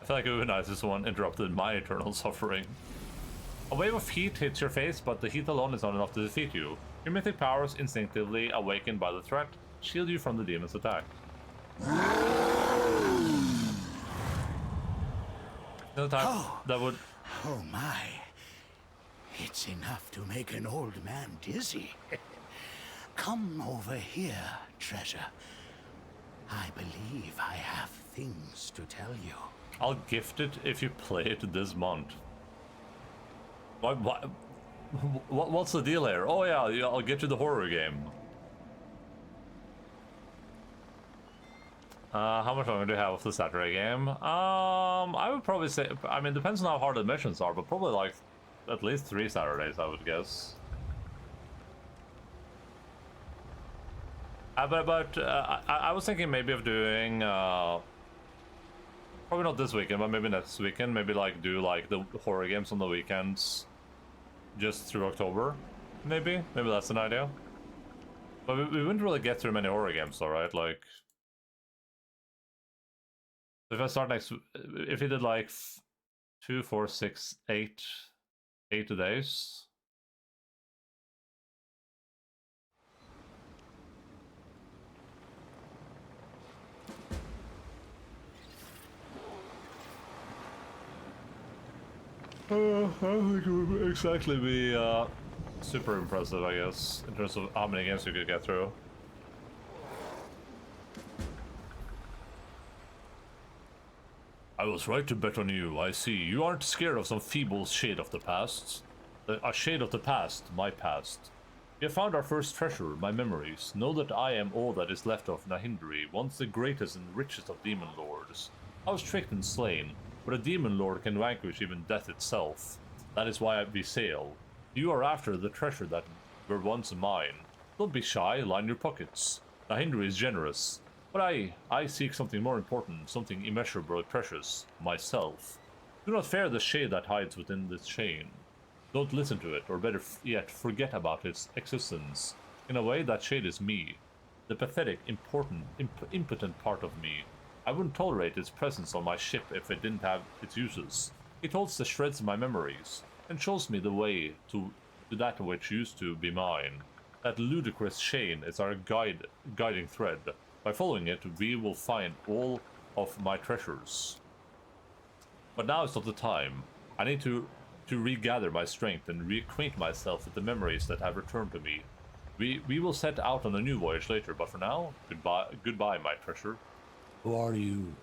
feel like it would be nice if someone interrupted my eternal suffering. A wave of heat hits your face, but the heat alone is not enough to defeat you. Your mythic powers, instinctively awakened by the threat, shield you from the demon's attack. Another time that would... Oh my. It's enough to make an old man dizzy. Come over here, treasure. I believe I have things to tell you. I'll gift it if you play it this month. What's the deal here? Oh yeah, I'll get you the horror game. How much longer do you have of the Saturday game? I would probably say, I mean, depends on how hard the missions are, but probably like at least 3 Saturdays, I would guess. I was thinking maybe of doing, probably not this weekend, but maybe next weekend. Maybe like do like the horror games on the weekends, just through October. Maybe that's an idea. But we wouldn't really get through many horror games, though, right? Like, if I start next, if we did like 2, 4, 6, 8 days. I think it would exactly be super impressive, I guess, in terms of how many games you could get through. I was right to bet on you, I see. You aren't scared of some feeble shade of the past. A shade of the past, my past. We have found our first treasure, my memories. Know that I am all that is left of Nahindri, once the greatest and richest of demon lords. I was tricked and slain, but a demon lord can vanquish even death itself. That is why we sail. You are after the treasure that were once mine. Don't be shy, line your pockets. Nahindri is generous. But I seek something more important, something immeasurably precious, myself. Do not fear the shade that hides within this chain. Don't listen to it, or better yet, forget about its existence. In a way, that shade is me. The pathetic, impotent part of me. I wouldn't tolerate its presence on my ship if it didn't have its uses. It holds the shreds of my memories, and shows me the way to that which used to be mine. That ludicrous chain is our guiding thread. By following it, we will find all of my treasures. But now is not the time. I need to regather my strength and reacquaint myself with the memories that have returned to me. We will set out on a new voyage later, but for now, goodbye, my treasure. Who are you?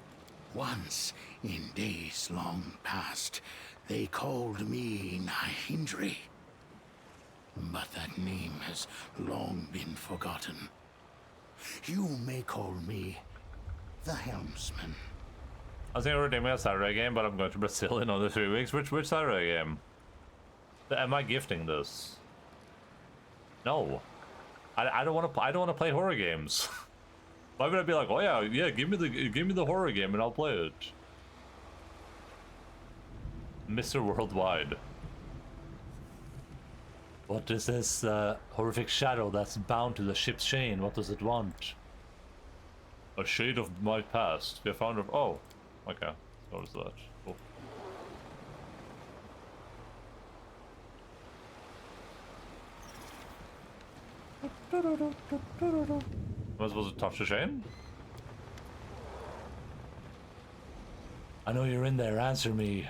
Once, in days long past, they called me Nahindri. But that name has long been forgotten. You may call me the Helmsman. I was thinking we're doing a Saturday game, but I'm going to Brazil in another 3 weeks. Which Saturday game? Am I gifting this? No. I don't want to play horror games. Why would I be like, oh yeah, give me the horror game and I'll play it. Mr. Worldwide. What is this horrific shadow that's bound to the ship's chain? What does it want? A shade of my past. We have found of... Oh, okay. What was that? Cool. Am I supposed to touch the chain? I know you're in there. Answer me.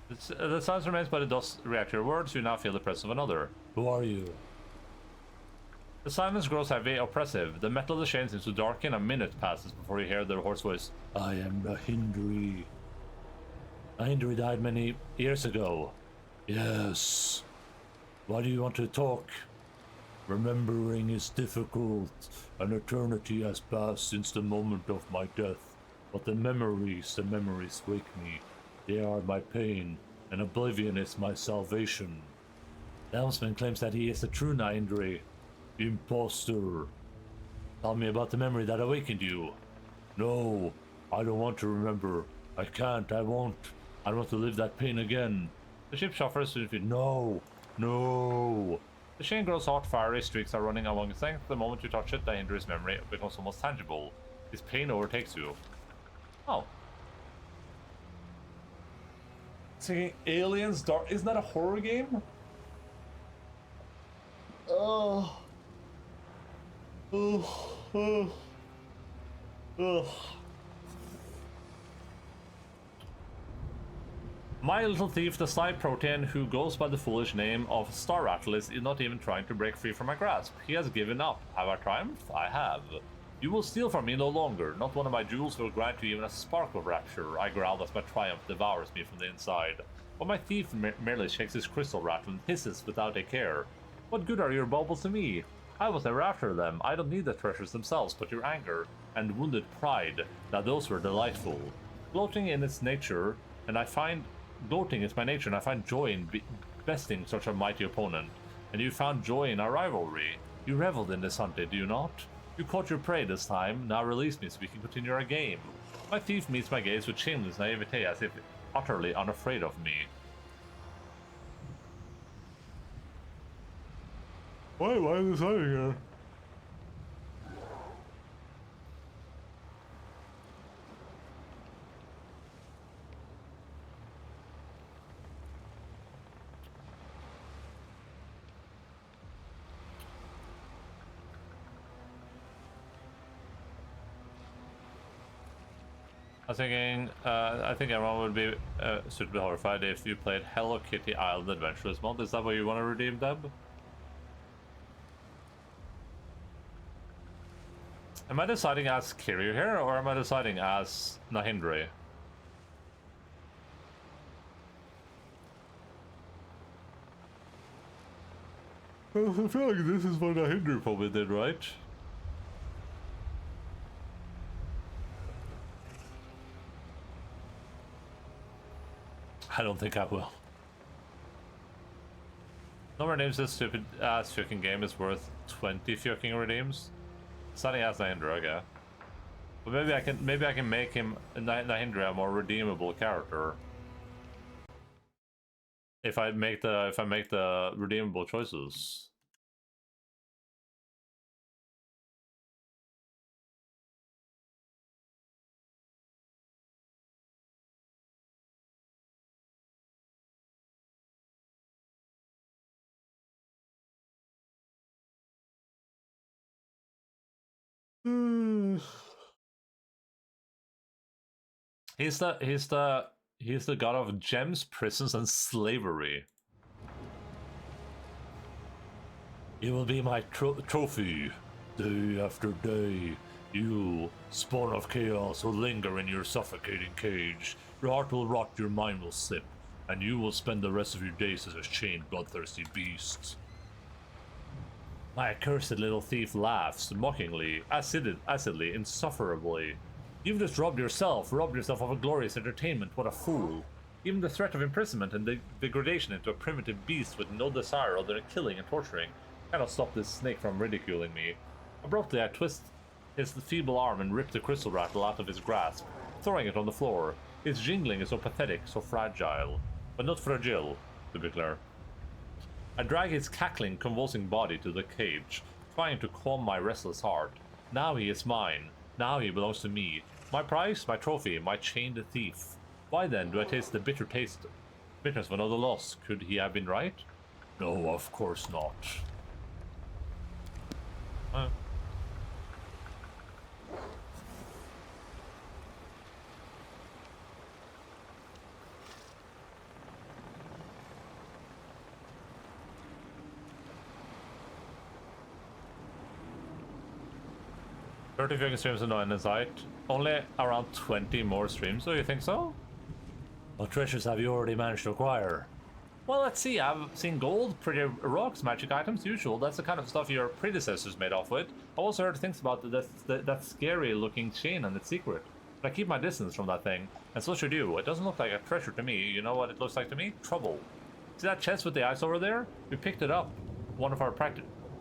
The silence remains, but it does react to your words. You now feel the presence of another. Who are you? The silence grows heavy, oppressive. The metal of the chain seems to darken. A minute passes before you hear the hoarse voice. I am Nahindri. Nahindri died many years ago. Yes. Why do you want to talk? Remembering is difficult. An eternity has passed since the moment of my death. But the memories wake me. They are my pain, and oblivion is my salvation. The helmsman claims that he is the true Nahindri. Imposter. Tell me about the memory that awakened you. No, I don't want to remember. I can't, I won't. I don't want to live that pain again. The ship shuffles to defeat. No. The chain grows hot, fiery streaks are running along its length. The moment you touch it, Nahindri's memory becomes almost tangible. His pain overtakes you. Oh. Singing Aliens Dark. Isn't that a horror game? Oh. Oh. Oh. Oh. My little thief, the sly protean who goes by the foolish name of Star Rattle, is not even trying to break free from my grasp. He has given up. Have I triumphed? I have. You will steal from me no longer. Not one of my jewels will grant you even a spark of rapture. I growl as my triumph devours me from the inside. But my thief merely shakes his crystal rattle and hisses without a care. What good are your baubles to me? I was never after them. I don't need the treasures themselves, but your anger and wounded pride. Now those were delightful. Gloating in its nature, and I find... Gloating is my nature, and I find joy in besting such a mighty opponent. And you found joy in our rivalry. You reveled in this hunt, did you not? You caught your prey this time. Now release me so we can continue our game. My thief meets my gaze with shameless naivete, as if utterly unafraid of me. Why is this hiding here? I was thinking, I think everyone would be suitably horrified if you played Hello Kitty Island Adventurers mod. Is that what you want to redeem, Deb? Am I deciding as Kiryu here, or am I deciding as Nahindri? I feel like this is what Nahindri probably did, right? I don't think I will. No redeems this stupid ass fucking game is worth 20 fucking redeems. Starting as Nahindra, okay. But maybe I can make him Nahindra a more redeemable character. If I make the redeemable choices. He's the god of gems, prisons, and slavery. You will be my trophy, day after day. You, spawn of chaos, will linger in your suffocating cage. Your heart will rot, your mind will slip, and you will spend the rest of your days as a chained, bloodthirsty beast. My accursed little thief laughs, mockingly, acidly, insufferably. You've just robbed yourself of a glorious entertainment, what a fool. Even the threat of imprisonment and degradation into a primitive beast with no desire other than killing and torturing cannot stop this snake from ridiculing me. Abruptly I twist his feeble arm and rip the crystal rattle out of his grasp, throwing it on the floor. Its jingling is so pathetic, so fragile. But not fragile, to be clear. I drag his cackling, convulsing body to the cage, trying to calm my restless heart. Now he is mine. Now he belongs to me. My prize, my trophy, my chained thief. Why then do I taste the bitterness of another loss? Could he have been right? No, of course not. 30 fucking streams and no end in sight. Only around 20 more streams, do you think so? What treasures have you already managed to acquire? Well, let's see. I've seen gold, pretty rocks, magic items, usual. That's the kind of stuff your predecessors made off with. I also heard things about that scary looking chain and its secret. But I keep my distance from that thing, and so should you. It doesn't look like a treasure to me. You know what it looks like to me? Trouble. See that chest with the ice over there? We picked it up one of our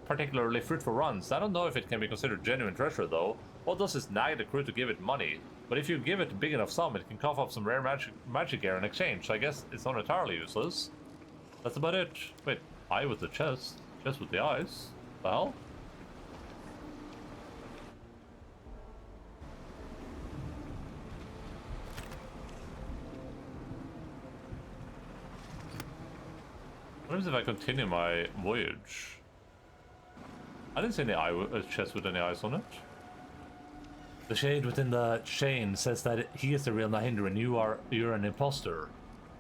particularly fruitful runs. I don't know if it can be considered genuine treasure though. All it does is nag the crew to give it money. But if you give it a big enough sum, it can cough up some rare magic gear in exchange. So I guess it's not entirely useless. That's about it. Wait, eye with the chest? Chest with the eyes? The hell? happens if I continue my voyage? I didn't see any chest with any eyes on it. The shade within the chain says that he is the real Nahinder and you're an imposter.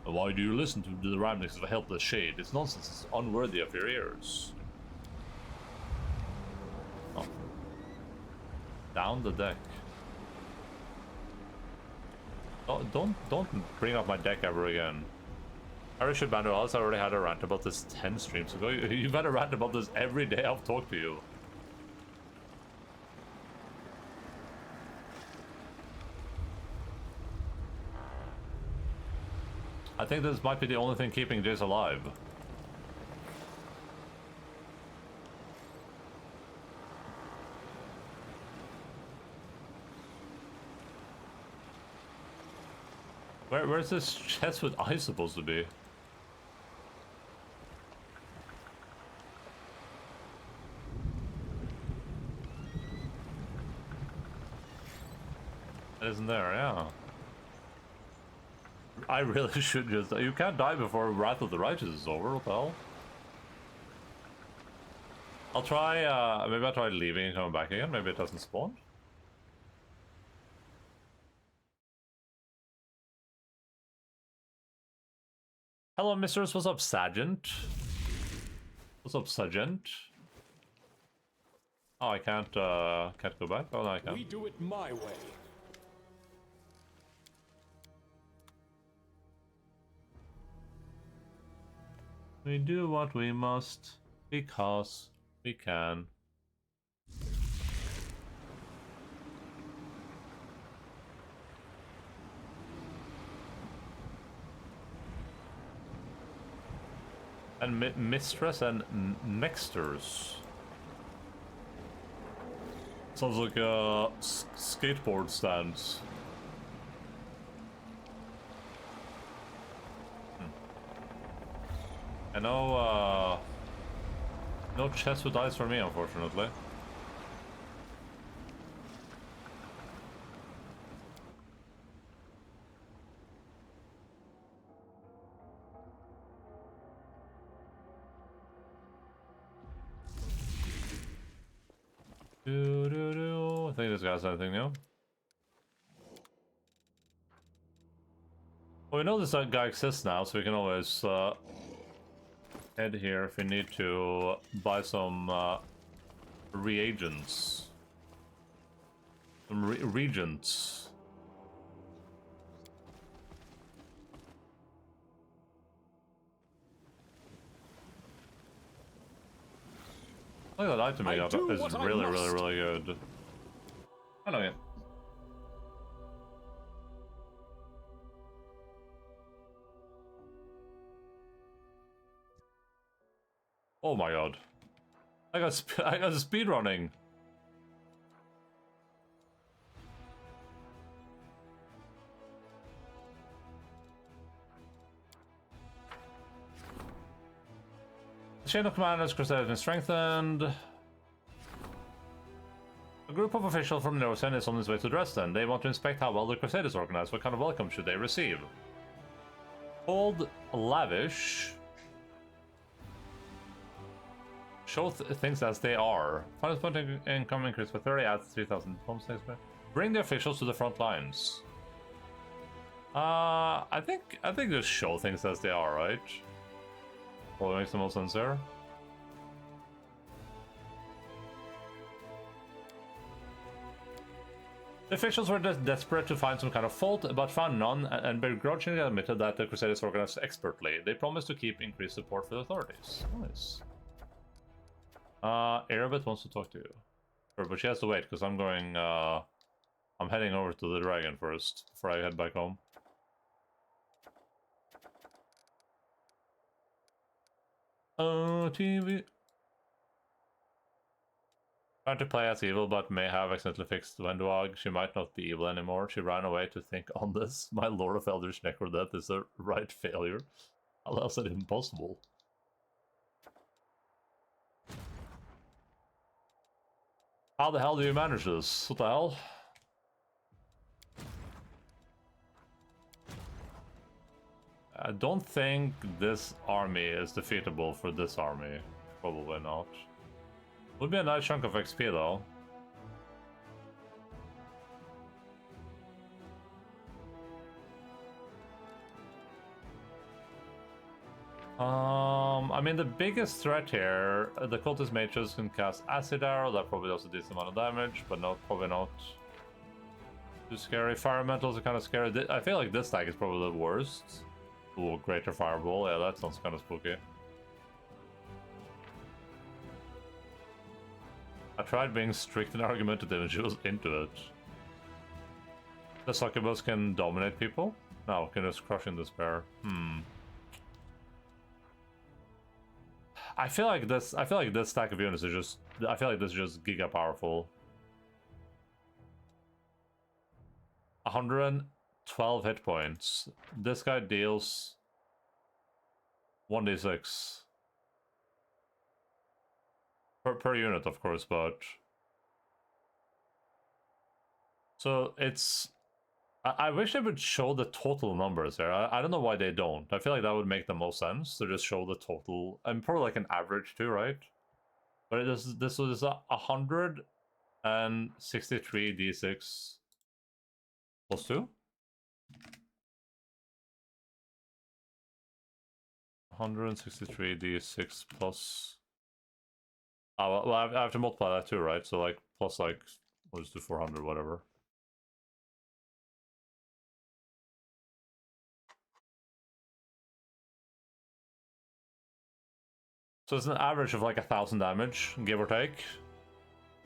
Why do you listen to the ramblings of a helpless shade? It's nonsense. It's unworthy of your ears. Oh. Down the deck. Oh, don't bring up my deck ever again. I should ban Alice. I already had a rant about this 10 streams ago. You've had a rant about this every day I've talked to you. I think this might be the only thing keeping Jace alive. Where's this chest with eyes supposed to be? It isn't there, yeah. I really should just... You can't die before Wrath of the Righteous is over, what the hell? I'll try, maybe I'll try leaving and coming back again, maybe it doesn't spawn. Hello, Mistress, what's up, Sergeant? What's up, Sergeant? Oh, I can't go back? Oh, no, I can't. We do it my way. We do what we must, because we can. And Mistress and Nexters. Sounds like a skateboard stands. And no chest with eyes for me, unfortunately. I think this guy's anything new. Well, we know this guy exists now, so we can always head here if we need to buy some reagents. Some regents. Look at that item makeup is really good. I know it. Oh my god. I got speed running. The chain of commanders Crusade has been strengthened. A group of officials from Norsen is on its way to Dresden. They want to inspect how well the Crusade is organized. What kind of welcome should they receive? Cold, lavish. Show things as they are. Finance point income increase for 30, adds 3,000 homesteads. Bring the officials to the front lines. I think just show things as they are, right? Probably makes the most sense there. The officials were desperate to find some kind of fault, but found none, and begrudgingly admitted that the Crusaders organized expertly. They promised to keep increased support for the authorities. Nice. Erebet wants to talk to you. Sure, but she has to wait, because I'm going, I'm heading over to the dragon first, before I head back home. Oh, TV. Trying to play as evil, but may have accidentally fixed Wenduag. She might not be evil anymore. She ran away to think on this. My Lord of Eldritch Necrodeath is a right failure. How else is it impossible? How the hell do you manage this? What the hell? I don't think this army is defeatable for this army. Probably not. Would be a nice chunk of XP though. I mean, the biggest threat here, the cultist mages can cast acid arrow. That probably does a decent amount of damage, but not probably not too scary. Fire elementals are kind of scary. I feel like this stack is probably the worst. Ooh, greater fireball. Yeah, that sounds kind of spooky. I tried being strict and argumentative, and she was into it. The succubus can dominate people. No, can just crush in despair. I feel like this stack of units is just. I feel like this is just giga powerful. 112 hit points. This guy deals 1d6 per unit, of course, but so it's. I wish they would show the total numbers here. I don't know why they don't. I feel like that would make the most sense to just show the total, and probably like an average too, right? But this was 163 d6 plus 2. 163 d6 plus. Oh, well, I have to multiply that too, right? So like plus like, we'll just do 400, whatever. So it's an average of like 1,000 damage, give or take.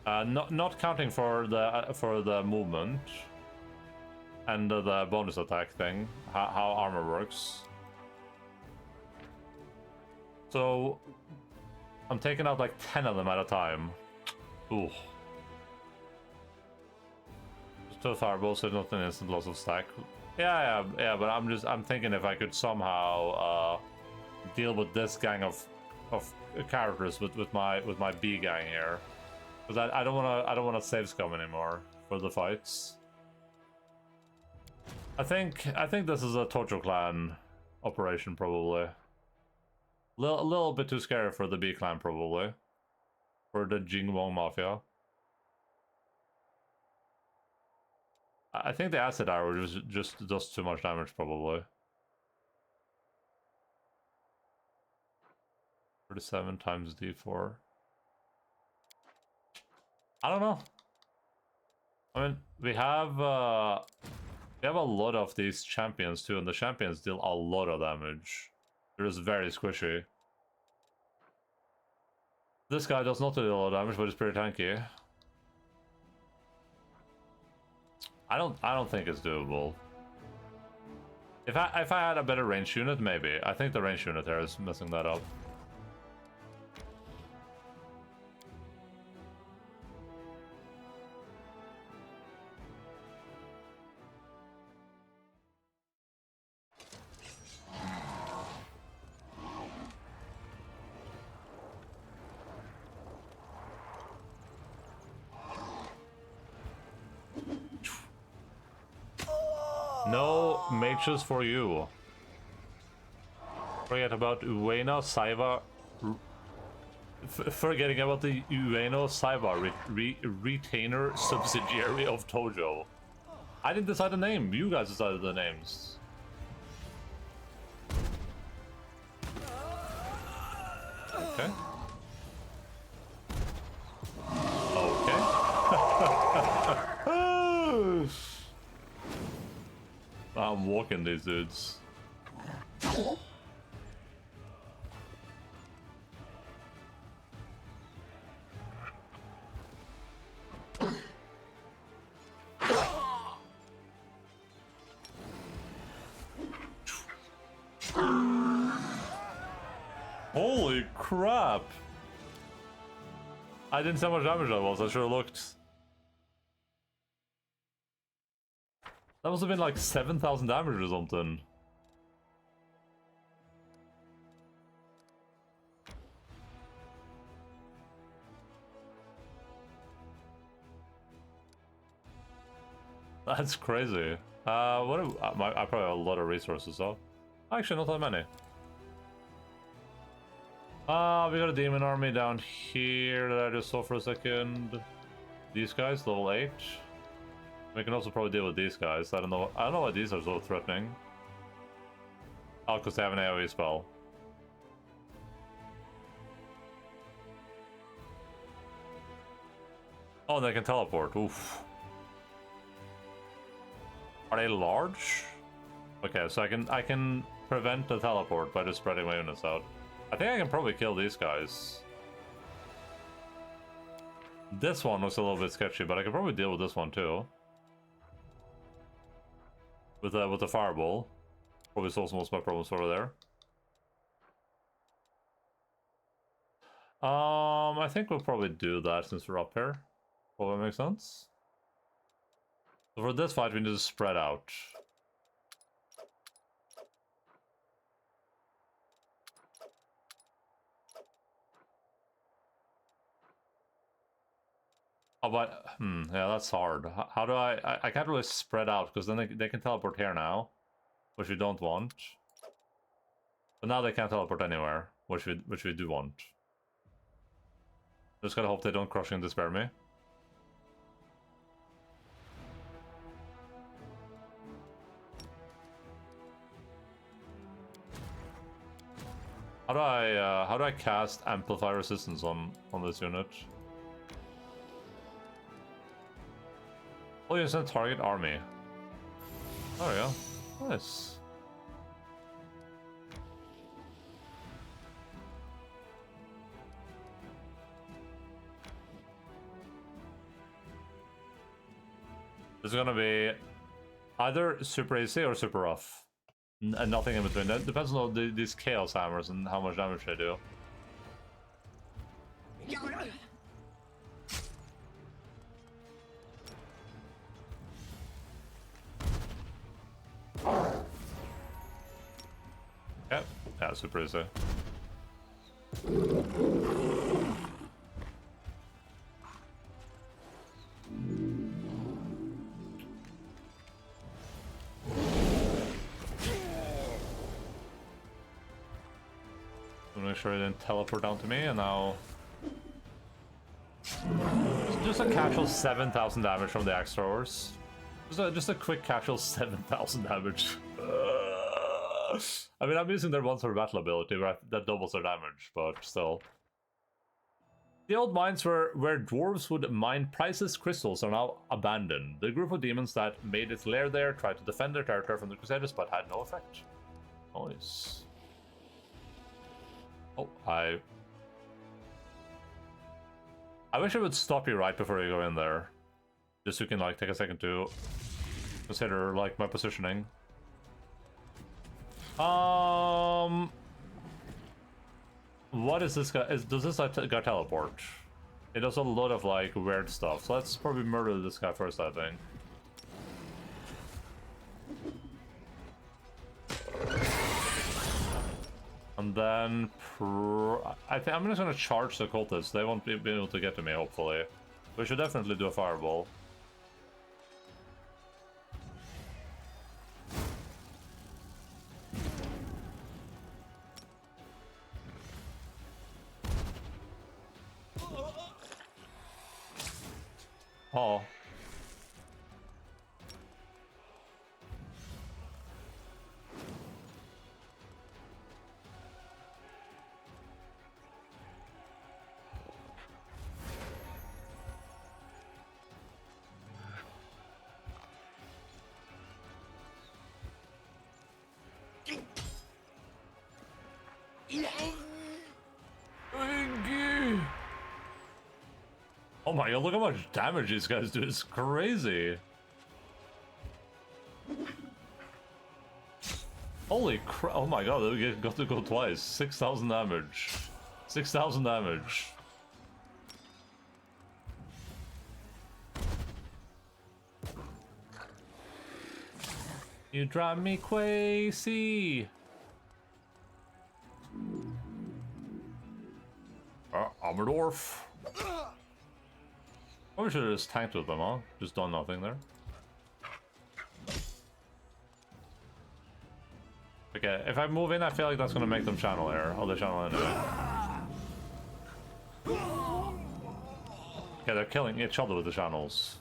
Not counting for the movement and the bonus attack thing, how armor works. So I'm taking out like 10 of them at a time. Ooh. Just 2 fireballs, so not an instant loss of stack. Yeah, but I'm thinking if I could somehow deal with this gang of characters with my B gang here, because I don't wanna save scum anymore for the fights. I think this is a Tojo clan operation probably. A little bit too scary for the B clan probably, for the Jingwong Mafia. I think the acid arrow just does too much damage probably. 37 times d4. I don't know. I mean, we have a lot of these champions too, and the champions deal a lot of damage. They're just very squishy. This guy does not do a lot of damage, but he's pretty tanky. I don't think it's doable. If I had a better range unit, maybe. I think the range unit there is messing that up. No mages for you. Forget about Ueno Saiba. Forgetting about the Ueno Saiba retainer subsidiary of Tojo. I didn't decide the name. You guys decided the names. Okay. Okay. I'm walking these dudes. Holy crap! I didn't see how much damage that was, I sure looked. That must have been like 7,000 damage or something. That's crazy. I probably have a lot of resources though. Actually, not that many. We got a demon army down here that I just saw for a second. These guys, level 8. We can also probably deal with these guys. I don't know why these are so threatening. Oh, because they have an AoE spell. Oh, they can teleport. Oof. Are they large? Okay, so I can prevent the teleport by just spreading my units out. I think I can probably kill these guys. This one looks a little bit sketchy, but I can probably deal with this one too. With the fireball. Probably solves most of my problems over there. I think we'll probably do that since we're up here. Probably makes sense. So for this fight, we need to spread out. Oh, but yeah, that's hard. How do I can't really spread out because then they can teleport here now, which we don't want. But now they can't teleport anywhere, which we do want. Just gotta hope they don't crush and despair me. How do I cast amplify resistance on this unit? Oh, you send target army. There we go. Nice. This is gonna be either super easy or super rough. And nothing in between. That depends on these chaos hammers and how much damage they do. Yep, yeah, super easy. Make sure it didn't teleport down to me, and now just a casual 7,000 damage from the axe throwers. Just a quick casual 7,000 damage. I mean, I'm using their once per battle ability that doubles their damage, but still. The old mines where dwarves would mine priceless crystals are now abandoned. The group of demons that made its lair there tried to defend their territory from the Crusaders, but had no effect. Nice. Oh, I wish I would stop you right before you go in there. Just so you can, like, take a second to consider, like, my positioning. What is this guy? Does this guy teleport? It does a lot of, like, weird stuff. So let's probably murder this guy first, I think. And then I think I'm just gonna charge the cultists. They won't be able to get to me, hopefully. We should definitely do a fireball. Oh. Oh my god, look how much damage these guys do. It's crazy. Holy crap. Oh my god, they got to go twice. 6,000 damage. 6,000 damage. You drive me crazy. I'm a dwarf. Probably should have just tanked with them, huh? Just done nothing there. Okay, if I move in, I feel like that's gonna make them channel here. Oh, they channel anyway. Okay, they're killing each other with the channels.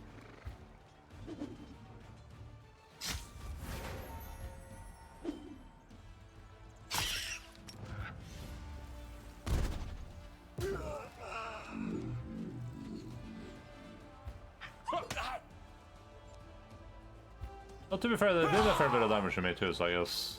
Well, to be fair, they did a fair bit of damage to me too, so I guess.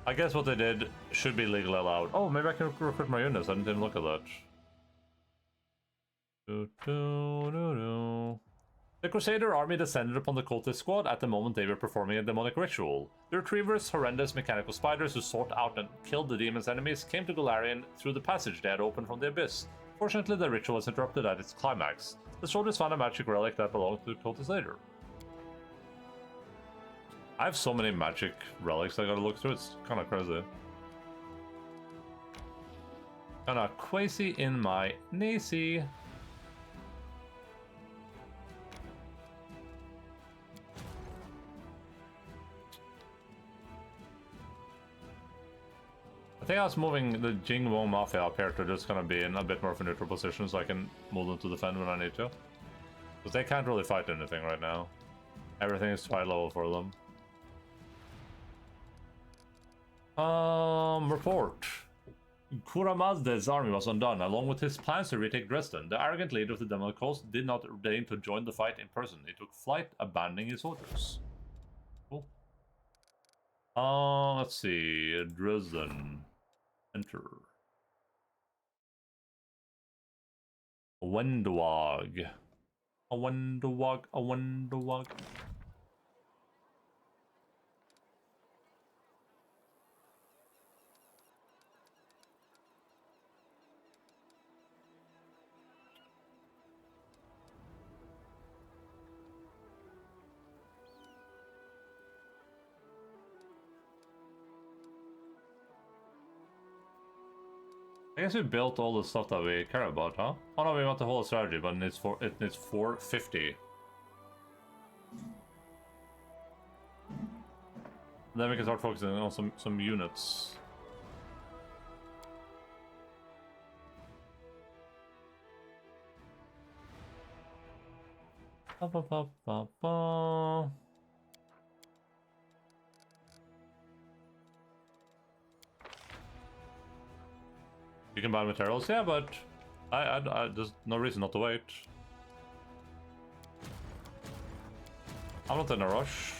I guess what they did should be legally allowed. Oh, maybe I can recruit my units. I didn't even look at that. The Crusader army descended upon the cultist squad at the moment they were performing a demonic ritual. The Retrievers, horrendous mechanical spiders who sought out and killed the demon's enemies, came to Golarion through the passage they had opened from the abyss. Fortunately, the ritual was interrupted at its climax. The soldiers found a magic relic that belonged to the cultist later. I have so many magic relics I gotta look through, it's kinda crazy. Kinda quasi in my nacy. I think I was moving the Jingwo Mafia up here to just gonna be in a bit more of a neutral position so I can move them to defend when I need to. Because they can't really fight anything right now. Everything is quite low for them. Report. Kuramazde's army was undone, along with his plans to retake Dresden. The arrogant leader of the Demon Coast did not deign to join the fight in person. He took flight, abandoning his soldiers. Cool. Let's see. Dresden. Enter. A Wendwag. A Wendwag. A Wendwag. I guess we built all the stuff that we care about, huh? Oh no, we want the whole strategy, but it needs 450. Then we can start focusing on some units. Ba, ba, ba, ba, ba. You can buy materials, yeah, but there's no reason not to wait. I'm not in a rush.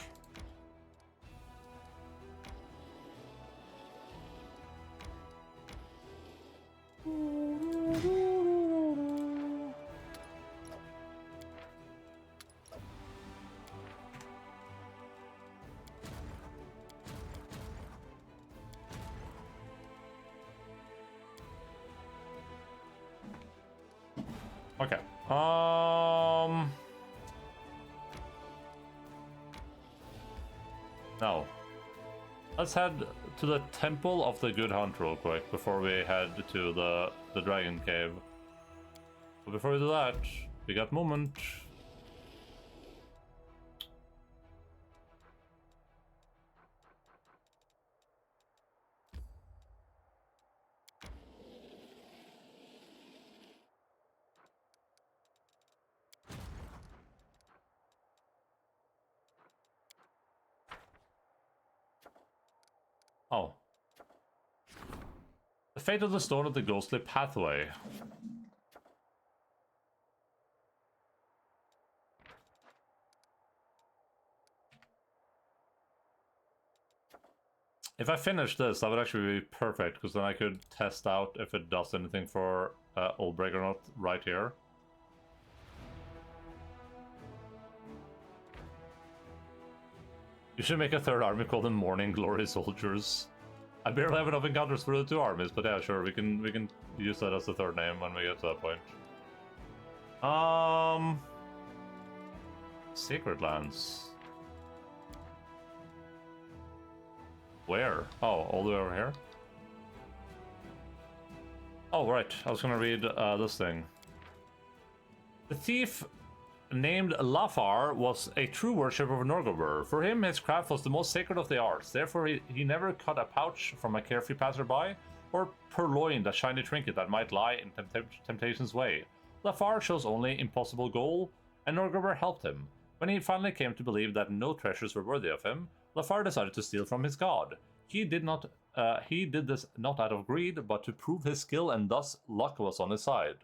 Okay. Now, let's head to the Temple of the Good Hunt real quick before we head to the Dragon Cave. But before we do that, we got movement. Oh. The fate of the Stone of the Ghostly Pathway. If I finish this, that would actually be perfect, because then I could test out if it does anything for Oldbreak or not right here. You should make a third army called the Morning Glory Soldiers. I barely have enough encounters for the two armies, but yeah, sure, we can use that as the third name when we get to that point. Sacred Lands. Where? Oh, all the way over here? Oh, right. I was gonna read this thing. The thief named Lafar was a true worshipper of Norgobur. For him, his craft was the most sacred of the arts. Therefore, he never cut a pouch from a carefree passerby, or purloined a shiny trinket that might lie in temptation's way. Lafar chose only impossible goal, and Norgobur helped him. When he finally came to believe that no treasures were worthy of him, Lafar decided to steal from his god. He did this not out of greed, but to prove his skill, and thus luck was on his side.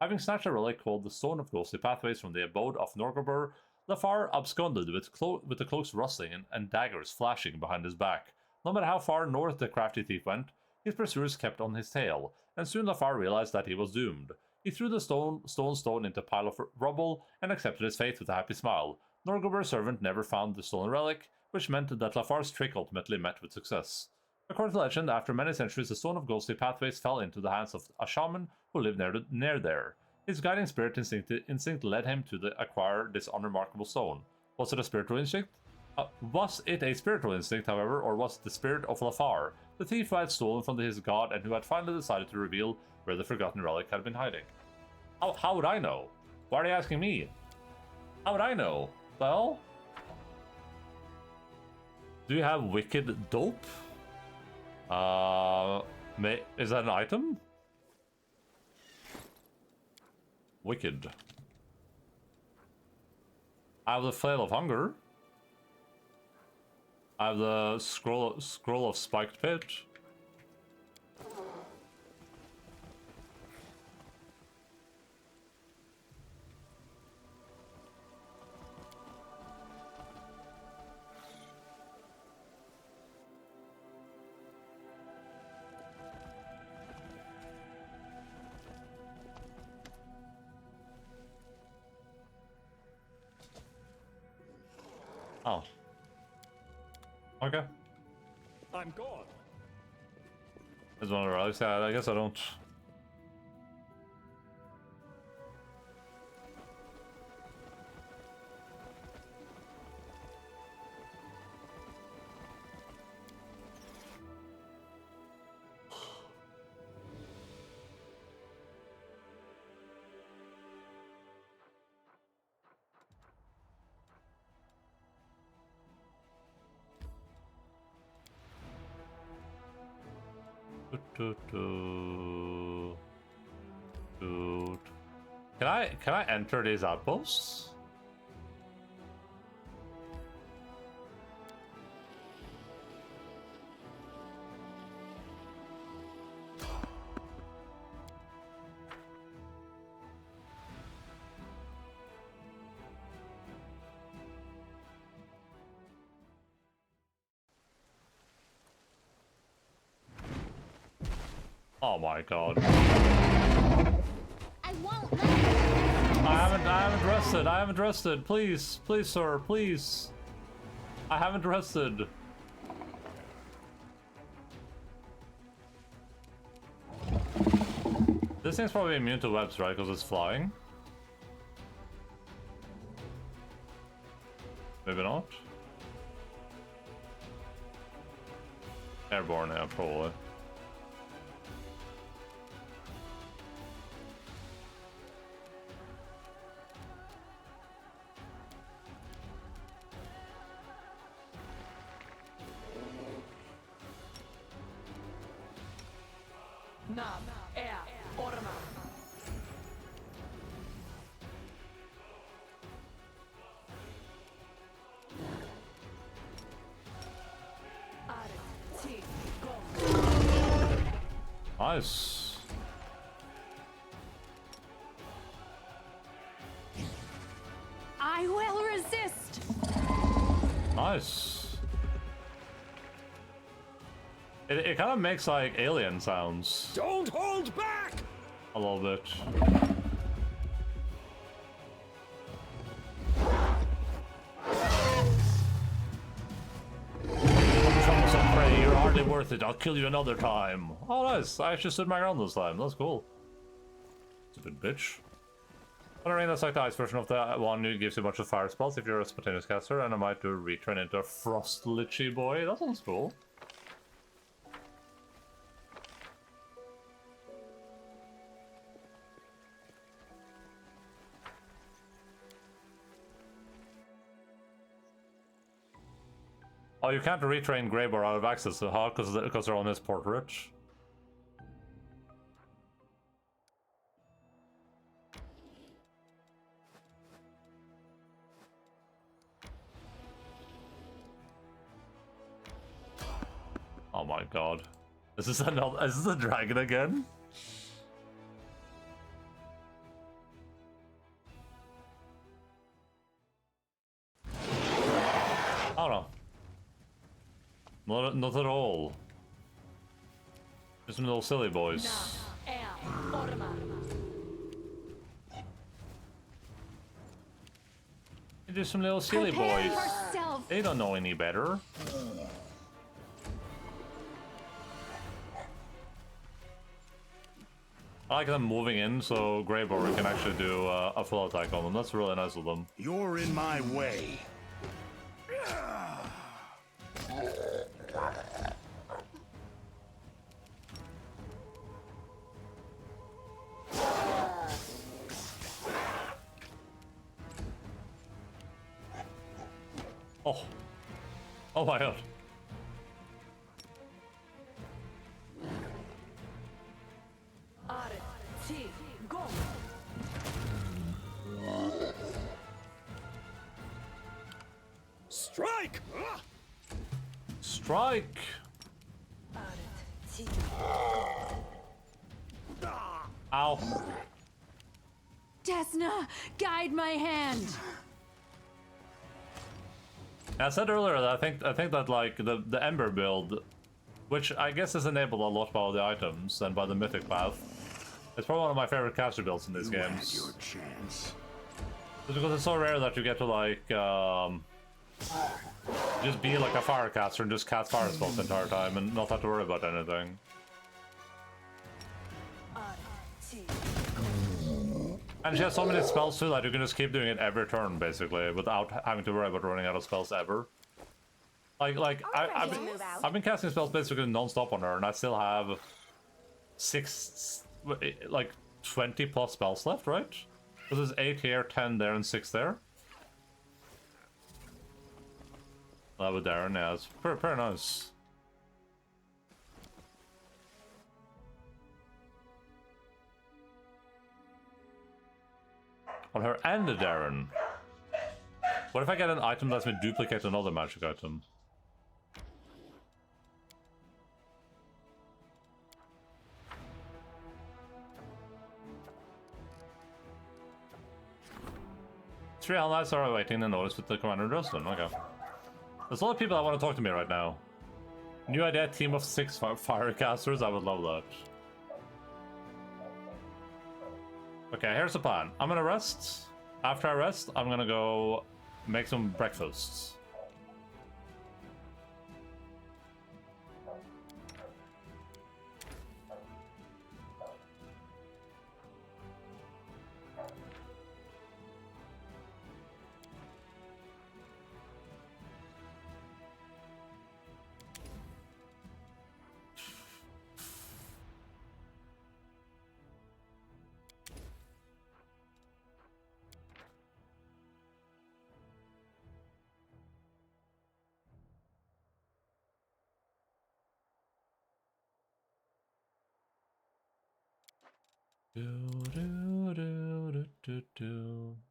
Having snatched a relic called the Stone of Ghostly Pathways from the abode of Norgobur, Lafar absconded with the cloaks rustling and daggers flashing behind his back. No matter how far north the crafty thief went, his pursuers kept on his tail, and soon Lafar realized that he was doomed. He threw the stone into a pile of rubble and accepted his fate with a happy smile. Norgobur's servant never found the stolen relic, which meant that Lafar's trick ultimately met with success. According to legend, after many centuries, the Stone of Ghostly Pathways fell into the hands of a shaman who lived near there. His guiding spirit instinct led him to acquire this unremarkable stone. Was it a spiritual instinct? However, or was it the spirit of Lafar, the thief who had stolen from his god and who had finally decided to reveal where the forgotten relic had been hiding? How would I know? Why are they asking me? How would I know? Well, do you have wicked dope? Is that an item? Wicked. I have the Flail of Hunger. I have the Scroll of Spiked Pit. Oh. Okay. I'm gone. There's one of the relics. Yeah, I guess I don't. Dude. Can I enter these outposts? Oh my god. I won't let you. I haven't rested. Please, sir, please. I haven't rested. This thing's probably immune to webs, right? Because it's flying. Maybe not. Airborne, yeah, probably. Nice. I will resist. Nice. It kind of makes like alien sounds. Don't hold back! A little bit. You're hardly worth it. I'll kill you another time. Oh, nice. I actually stood my ground this time. That's cool. Stupid bitch. Wondering that's like the ice version of the one who gives you a bunch of fire spells if you're a spontaneous caster, and I might do retrain into a frost lichy boy. That sounds cool. Oh, you can't retrain Greyboar out of access to how? Because they're on his portrait. Oh my god. Is this a dragon again? Oh no. Not at all. Just some little silly boys. They're just some little silly Prepare boys. yourself. They don't know any better. I like them moving in so Greyboar can actually do a full attack on them. That's really nice of them. You're in my way. Oh. Oh my god. Strike! Strike! Ow. Desna, guide my hand. I said earlier that I think that like the Ember build, which I guess is enabled a lot by all the items and by the Mythic Path, it's probably one of my favorite caster builds in these You had games. your chance. Just because it's so rare that you get to like just be like a fire caster and just cast fire spells the entire time and not have to worry about anything. And she has so many spells too that you can just keep doing it every turn basically without having to worry about running out of spells ever. I've been casting spells basically non-stop on her and I still have 20 plus spells left, right? Because there's 8 here, 10 there, and 6 there. That with Darren, yeah, it's pretty nice. On her and the Darren. What if I get an item that lets me duplicate another magic item? Three allies are awaiting the notice with the commander Justin. Okay. There's a lot of people that want to talk to me right now. New idea, team of 6 firecasters. I would love that. Okay, here's the plan. I'm gonna rest. After I rest, I'm gonna go make some breakfasts.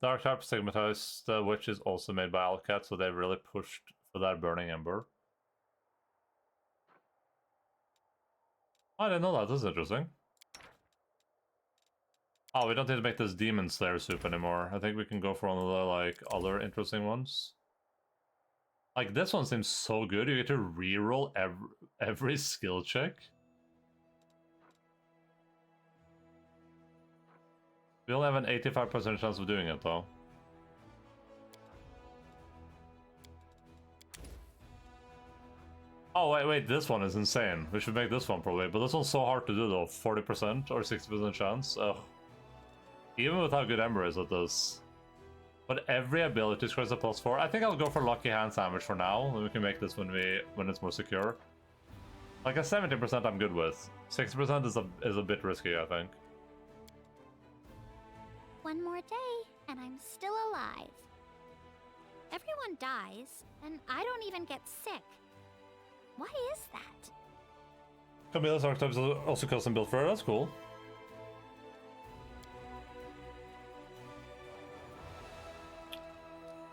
Dark Sharp Stigmatized, which is also made by Alcat, so they really pushed for that Burning Ember. I didn't know that, that's interesting. Oh, we don't need to make this Demon Slayer soup anymore. I think we can go for one of the, like, other interesting ones. Like, this one seems so good, you get to reroll every skill check. We only have an 85% chance of doing it, though. Oh, wait, this one is insane. We should make this one probably, but this one's so hard to do, though. 40% or 60% chance. Oh. Even with how good Ember is at this. But every ability scores a +4. I think I'll go for Lucky Hand Sandwich for now, then we can make this when it's more secure. Like a 70% I'm good with. 60% is a bit risky, I think. One more day, and I'm still alive. Everyone dies, and I don't even get sick. Why is that? Camilla's archetypes are also custom built for her. That's cool.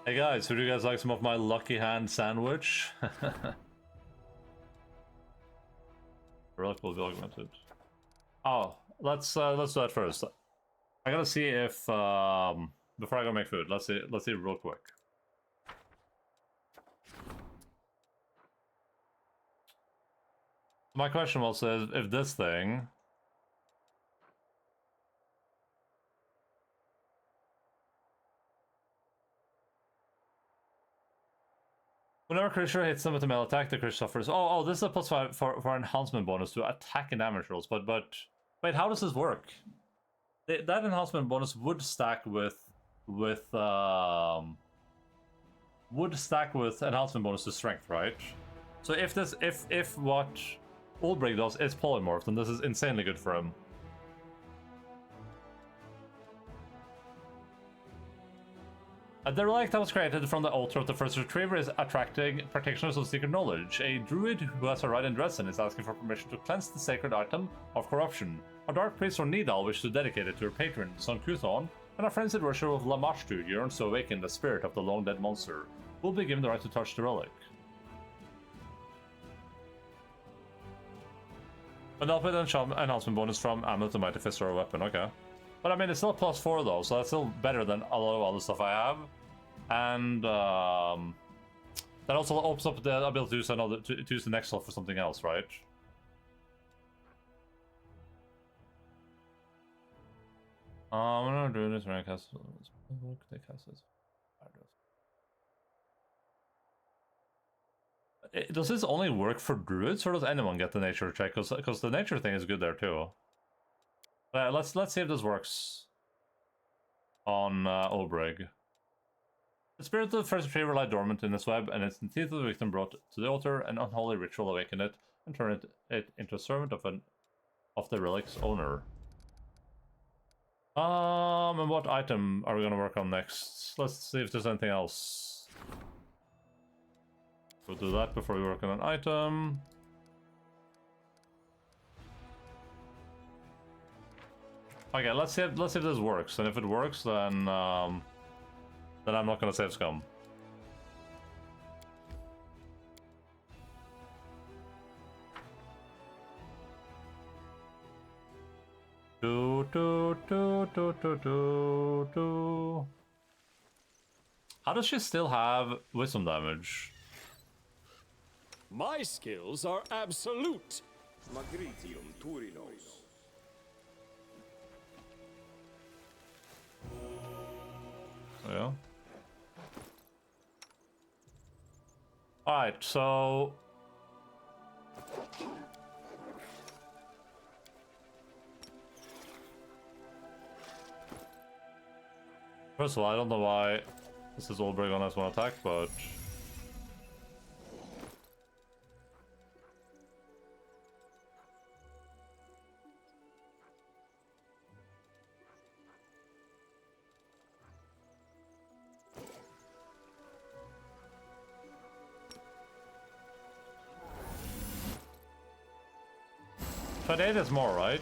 Hey guys, would you guys like some of my lucky hand sandwich? Relic will be augmented. Oh, let's do that first. I gotta see if before I go make food. Let's see real quick. My question was if this thing. Whenever a creature hits them with a melee attack, the creature suffers. Oh, this is a +5 for enhancement bonus to attack and damage rolls. But wait, how does this work? That enhancement bonus would stack with enhancement bonus to strength, right? So if what Ulbrich does is polymorph, then this is insanely good for him. The relic that was created from the altar of the first retriever is attracting practitioners of secret knowledge. A druid who has a right in Dresden is asking for permission to cleanse the sacred item of corruption. A dark priest from Nidal wishes to dedicate it to her patron, Son Kuthon, and a frenzied worship of Lamashtu yearns to awaken the spirit of the long-dead monster, who will be given the right to touch the relic. But not with an enhancement bonus from Amulet, the Mighty Fist, or a weapon, okay. But I mean, it's still +4 though, so that's still better than a lot of other stuff I have. And that also opens up the ability to use to use the next slot for something else, right? I'm not doing this when I cast. Does this only work for druids, or does anyone get the nature check? Because the nature thing is good there too. Let's see if this works on Ulbrich. The spirit of the first retriever lie dormant in its web, and its teeth of the victim brought to the altar. An unholy ritual awakened it and turned it into a servant of the relic's owner. And what item are we gonna work on next? Let's see if there's anything else. We'll do that before we work on an item. Okay, let's see if this works, and if it works, then I'm not gonna save scum. How does she still have wisdom damage? My skills are absolute. Magritium Turinos. Yeah. Alright, so first of all, I don't know why this is Ulbrich on S1 attack, but but 8 is more, right?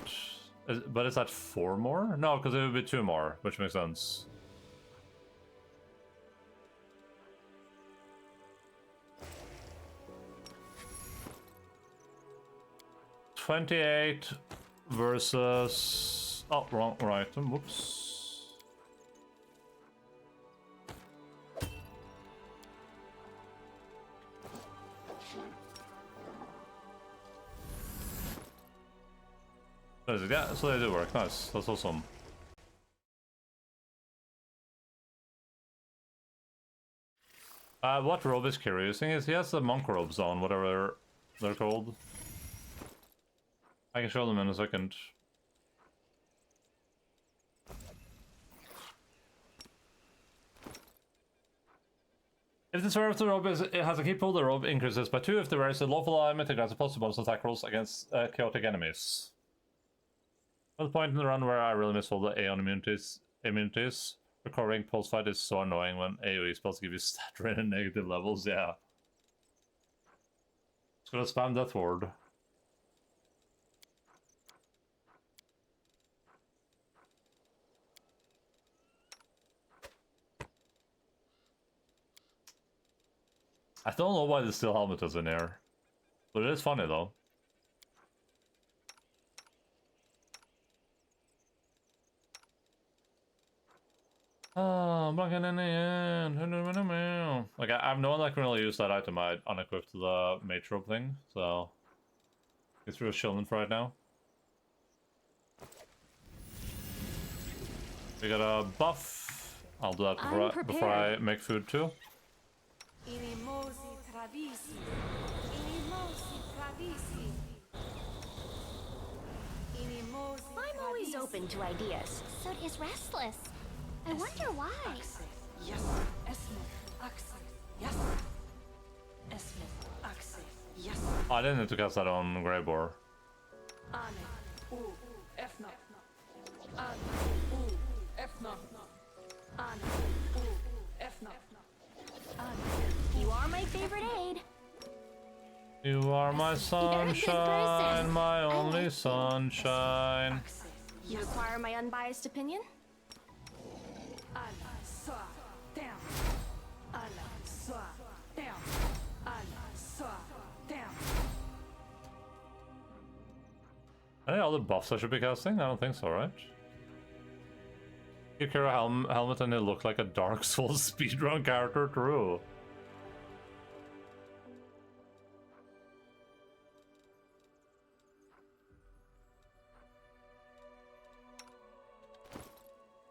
But is that 4 more? No, because it would be 2 more, which makes sense. $28 versus... Oh, wrong item. Whoops. Yeah, so they do work. Nice. That's awesome. What robe is Kira using? He has the monk robes on, whatever they're called. I can show them in a second. If the swearer of the robe it has a key pull, the robe increases by 2. If the wearer is a lawful alignment, it grants a positive bonus attack rolls against chaotic enemies. At the point in the run where I really miss all the Aeon immunities, recovering pulse fight is so annoying when AoE spells give you stat drain and negative levels, yeah. Gonna spam Death Ward. I don't know why the steel helmet is in here. But it is funny though. Oh, I'm looking in the end. Like, I have no one that can really use that item I unequipped the mage robe thing, so it's real chilling for right now. We got a buff. I'll do that before I make food too. I'm always open to ideas. So is Restless. I wonder why. Yes, yes. Yes. Oh, I didn't need to cast that on Greybore. You are my favorite aide. You are my sunshine, my only sunshine. You require my unbiased opinion? Any other buffs I should be casting? I don't think so, right? You carry a helmet and you look like a Dark Souls speedrun character, true.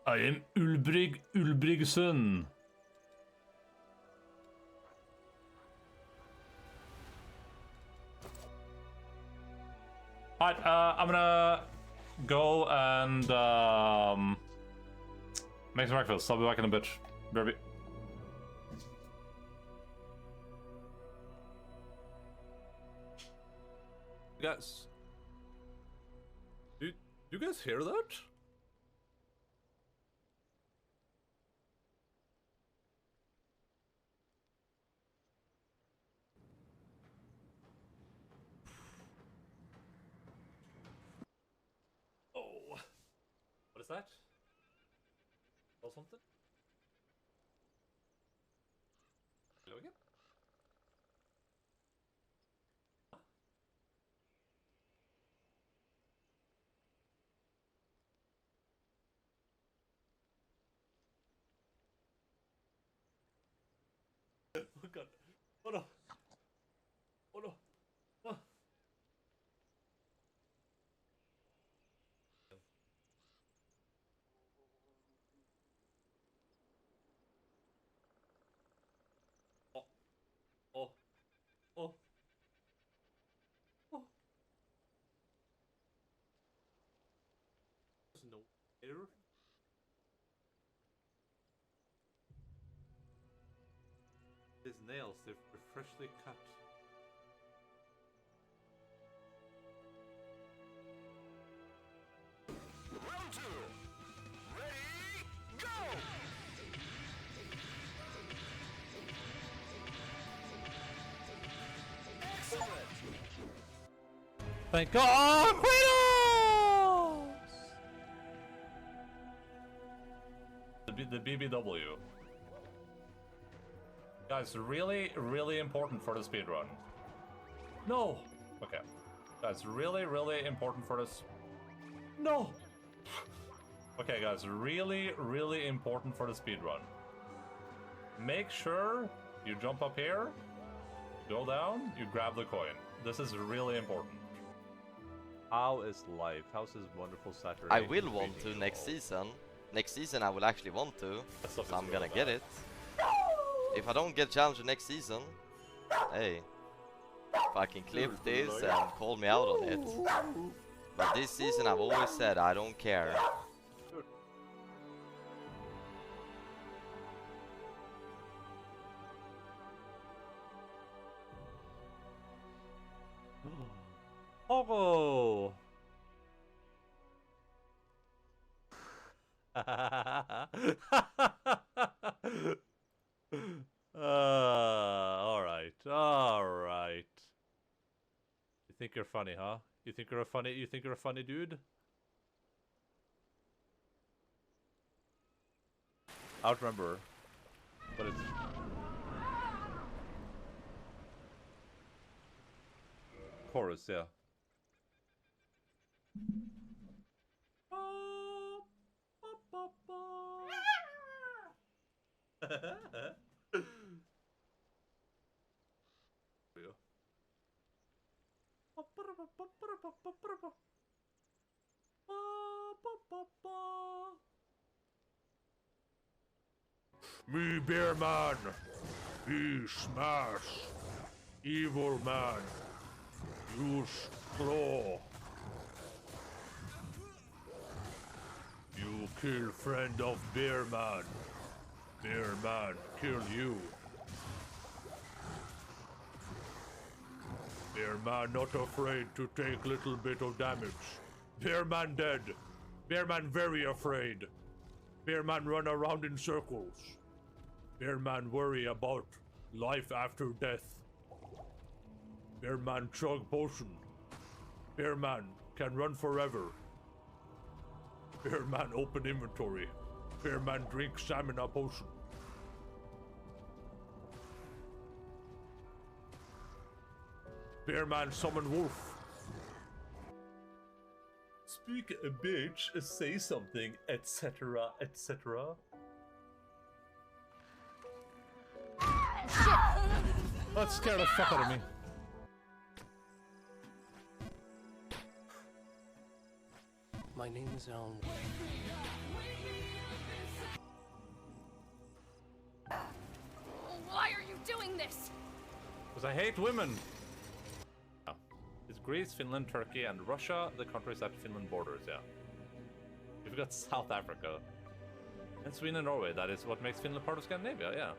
I am Ulbrigson. Alright, I'm gonna go and make some breakfast. I'll be back in a bit. Baby. Guys, do you guys hear that? What is that? Or something? Hello again? Oh god. Oh no. Oh no. No. Oh. Oh. Oh. Oh. There's no error. His nails, they're freshly cut. Round two. Ready, go! Excellent! Thank God! Kratos! The BBW. Guys, really, really important for the speedrun. No! Okay. Guys, really, really important for this. No! Okay, guys, really, really important for the speedrun. Make sure you jump up here, go down, you grab the coin. This is really important. How is life? How's this wonderful Saturday? I will want to next season. Next season I will actually want to, so I'm gonna get it. If I don't get challenged next season, hey, fucking clip this and call me out on it. But this season I've always said I don't care. Oh! Alright, alright. funny, huh? You think you're a funny dude? I don't remember, but it's chorus, yeah. Me bear man, me smash, evil man, use claw. You kill friend of bear man kill you. Bear man not afraid to take little bit of damage. Bear man dead. Bear man very afraid. Bear man run around in circles. Bear man worry about life after death. Bear man chug potion. Bear man can run forever. Bear man open inventory. Bear man drink stamina potion. Bear man summon wolf. Speak a bitch, say something, etc., etc. That scared the fuck out of me. My name is Alan. Why are you doing this? Because I hate women. Oh. It's Greece, Finland, Turkey, and Russia, the countries that Finland borders, yeah. You've got South Africa. And Sweden and Norway, that is what makes Finland part of Scandinavia, yeah.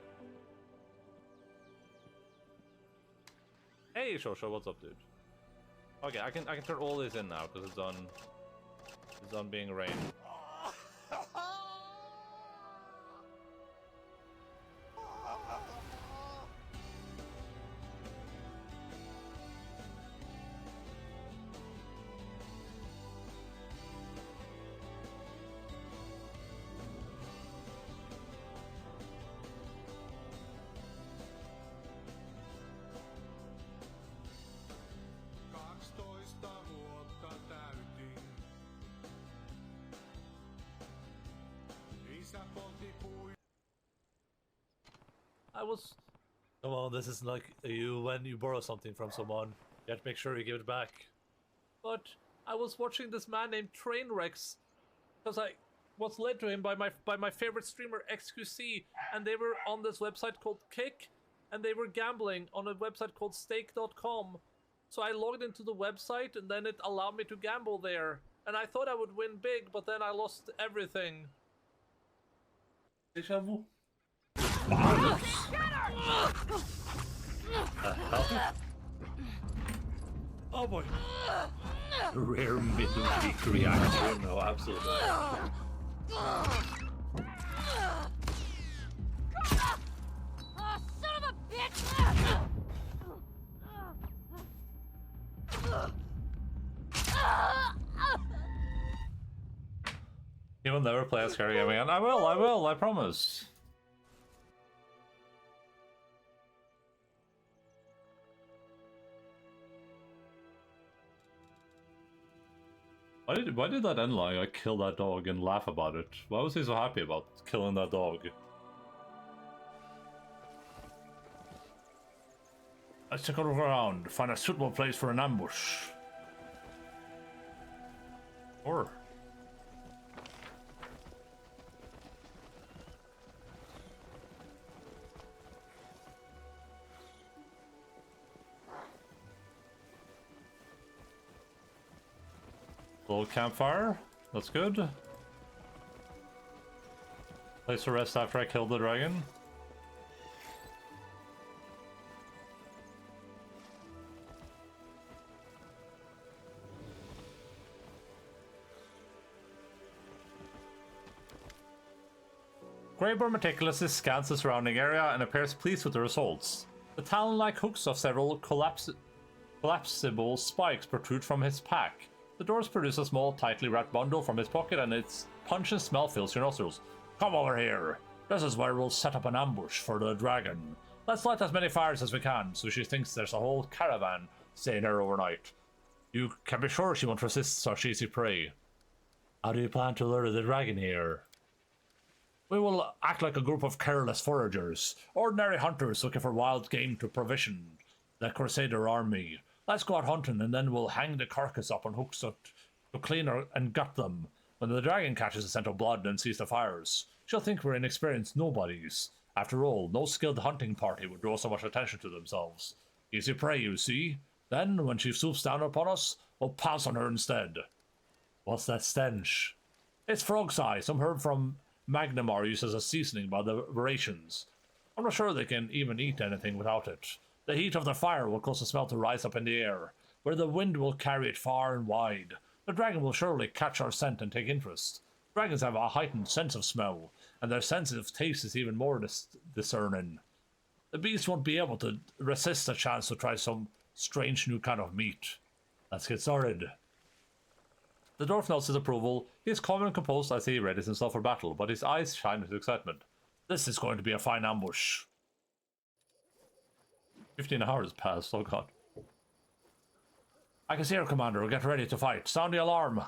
Hey Shosho, what's up, dude? Okay, I can turn all this in now because it's on being rain. I was... Come on, this is like when you borrow something from someone, you have to make sure you give it back. But I was watching this man named Trainwrecks, because I was led to him by my favorite streamer XQC, and they were on this website called Kick, and they were gambling on a website called Stake.com. So I logged into the website, and then it allowed me to gamble there. And I thought I would win big, but then I lost everything. Déjà vu? Oh boy. Rare middle peak reaction. No, absolutely. Oh, son of a bitch! You will never play a scary game again. I will, I promise. Why did that Endaline like kill that dog and laugh about it? Why was he so happy about killing that dog? Let's take a look around, find a suitable place for an ambush. Or little campfire, that's good. Place to rest after I killed the dragon. Greyboar meticulously scans the surrounding area and appears pleased with the results. The talon-like hooks of several Collapsible spikes protrude from his pack. The dwarf produces a small, tightly wrapped bundle from his pocket, and its pungent smell fills your nostrils. Come over here. This is where we'll set up an ambush for the dragon. Let's light as many fires as we can, so she thinks there's a whole caravan staying here overnight. You can be sure she won't resist such easy prey. How do you plan to lure the dragon here? We will act like a group of careless foragers, ordinary hunters looking for wild game to provision the Crusader army. Let's go out hunting, and then we'll hang the carcass up on hooks to clean and gut them. When the dragon catches the scent of blood and sees the fires, she'll think we're inexperienced nobodies. After all, no skilled hunting party would draw so much attention to themselves. Easy prey, you see. Then, when she swoops down upon us, we'll pounce on her instead. What's that stench? It's frog's eye, some herb from Magnamar used as a seasoning by the Varatians. I'm not sure they can even eat anything without it. The heat of the fire will cause the smell to rise up in the air, where the wind will carry it far and wide. The dragon will surely catch our scent and take interest. Dragons have a heightened sense of smell, and their sense of taste is even more discerning. The beast won't be able to resist a chance to try some strange new kind of meat. Let's get started. The dwarf nods his approval. He is calm and composed as he readies himself for battle, but his eyes shine with excitement. This is going to be a fine ambush. 15 hours passed, oh god. I can see her, Commander. Get ready to fight. Sound the alarm.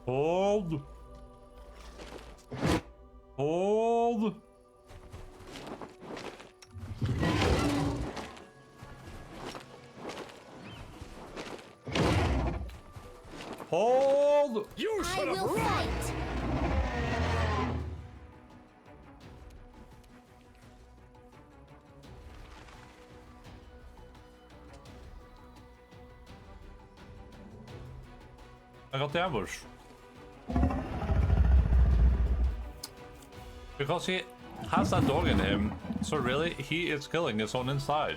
Hold. Hold. Hold. You should I have will run! fight. I got the ambush. Because he has that dog in him, so really, he is killing his own inside.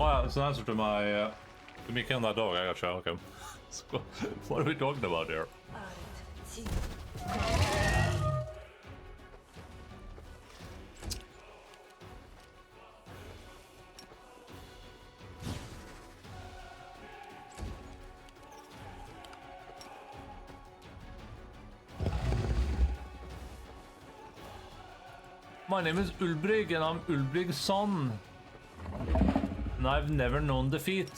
Oh yeah, it's an answer to my, to me killing that dog, I gotcha, okay. So, what are we talking about here? My name is Ulbrig, and I'm Ulbrig's son. And I've never known defeat.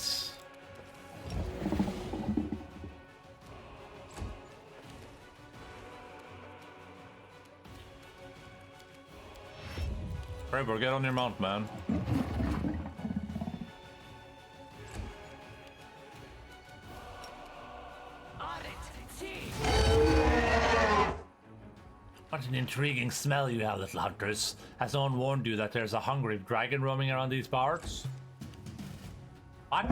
Rainbow, get on your mount, man. What an intriguing smell you have, little hunters. Has no one warned you that there's a hungry dragon roaming around these parts? What?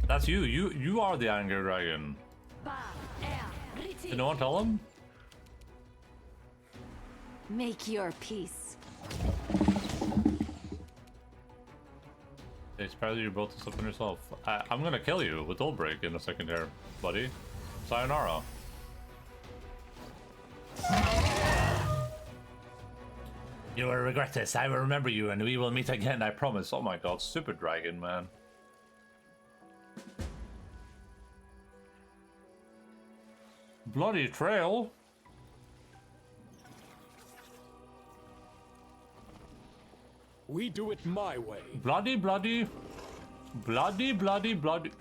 That's you. You are the angry dragon. Did no one tell him? Make your peace. It's probably you brought this up on yourself. I'm gonna kill you with old break in a second here, buddy. Sayonara. You will regret this. I will remember you, and we will meet again. I promise. Oh my god, stupid dragon, man. Bloody trail. We do it my way. Bloody, bloody, bloody, bloody, bloody.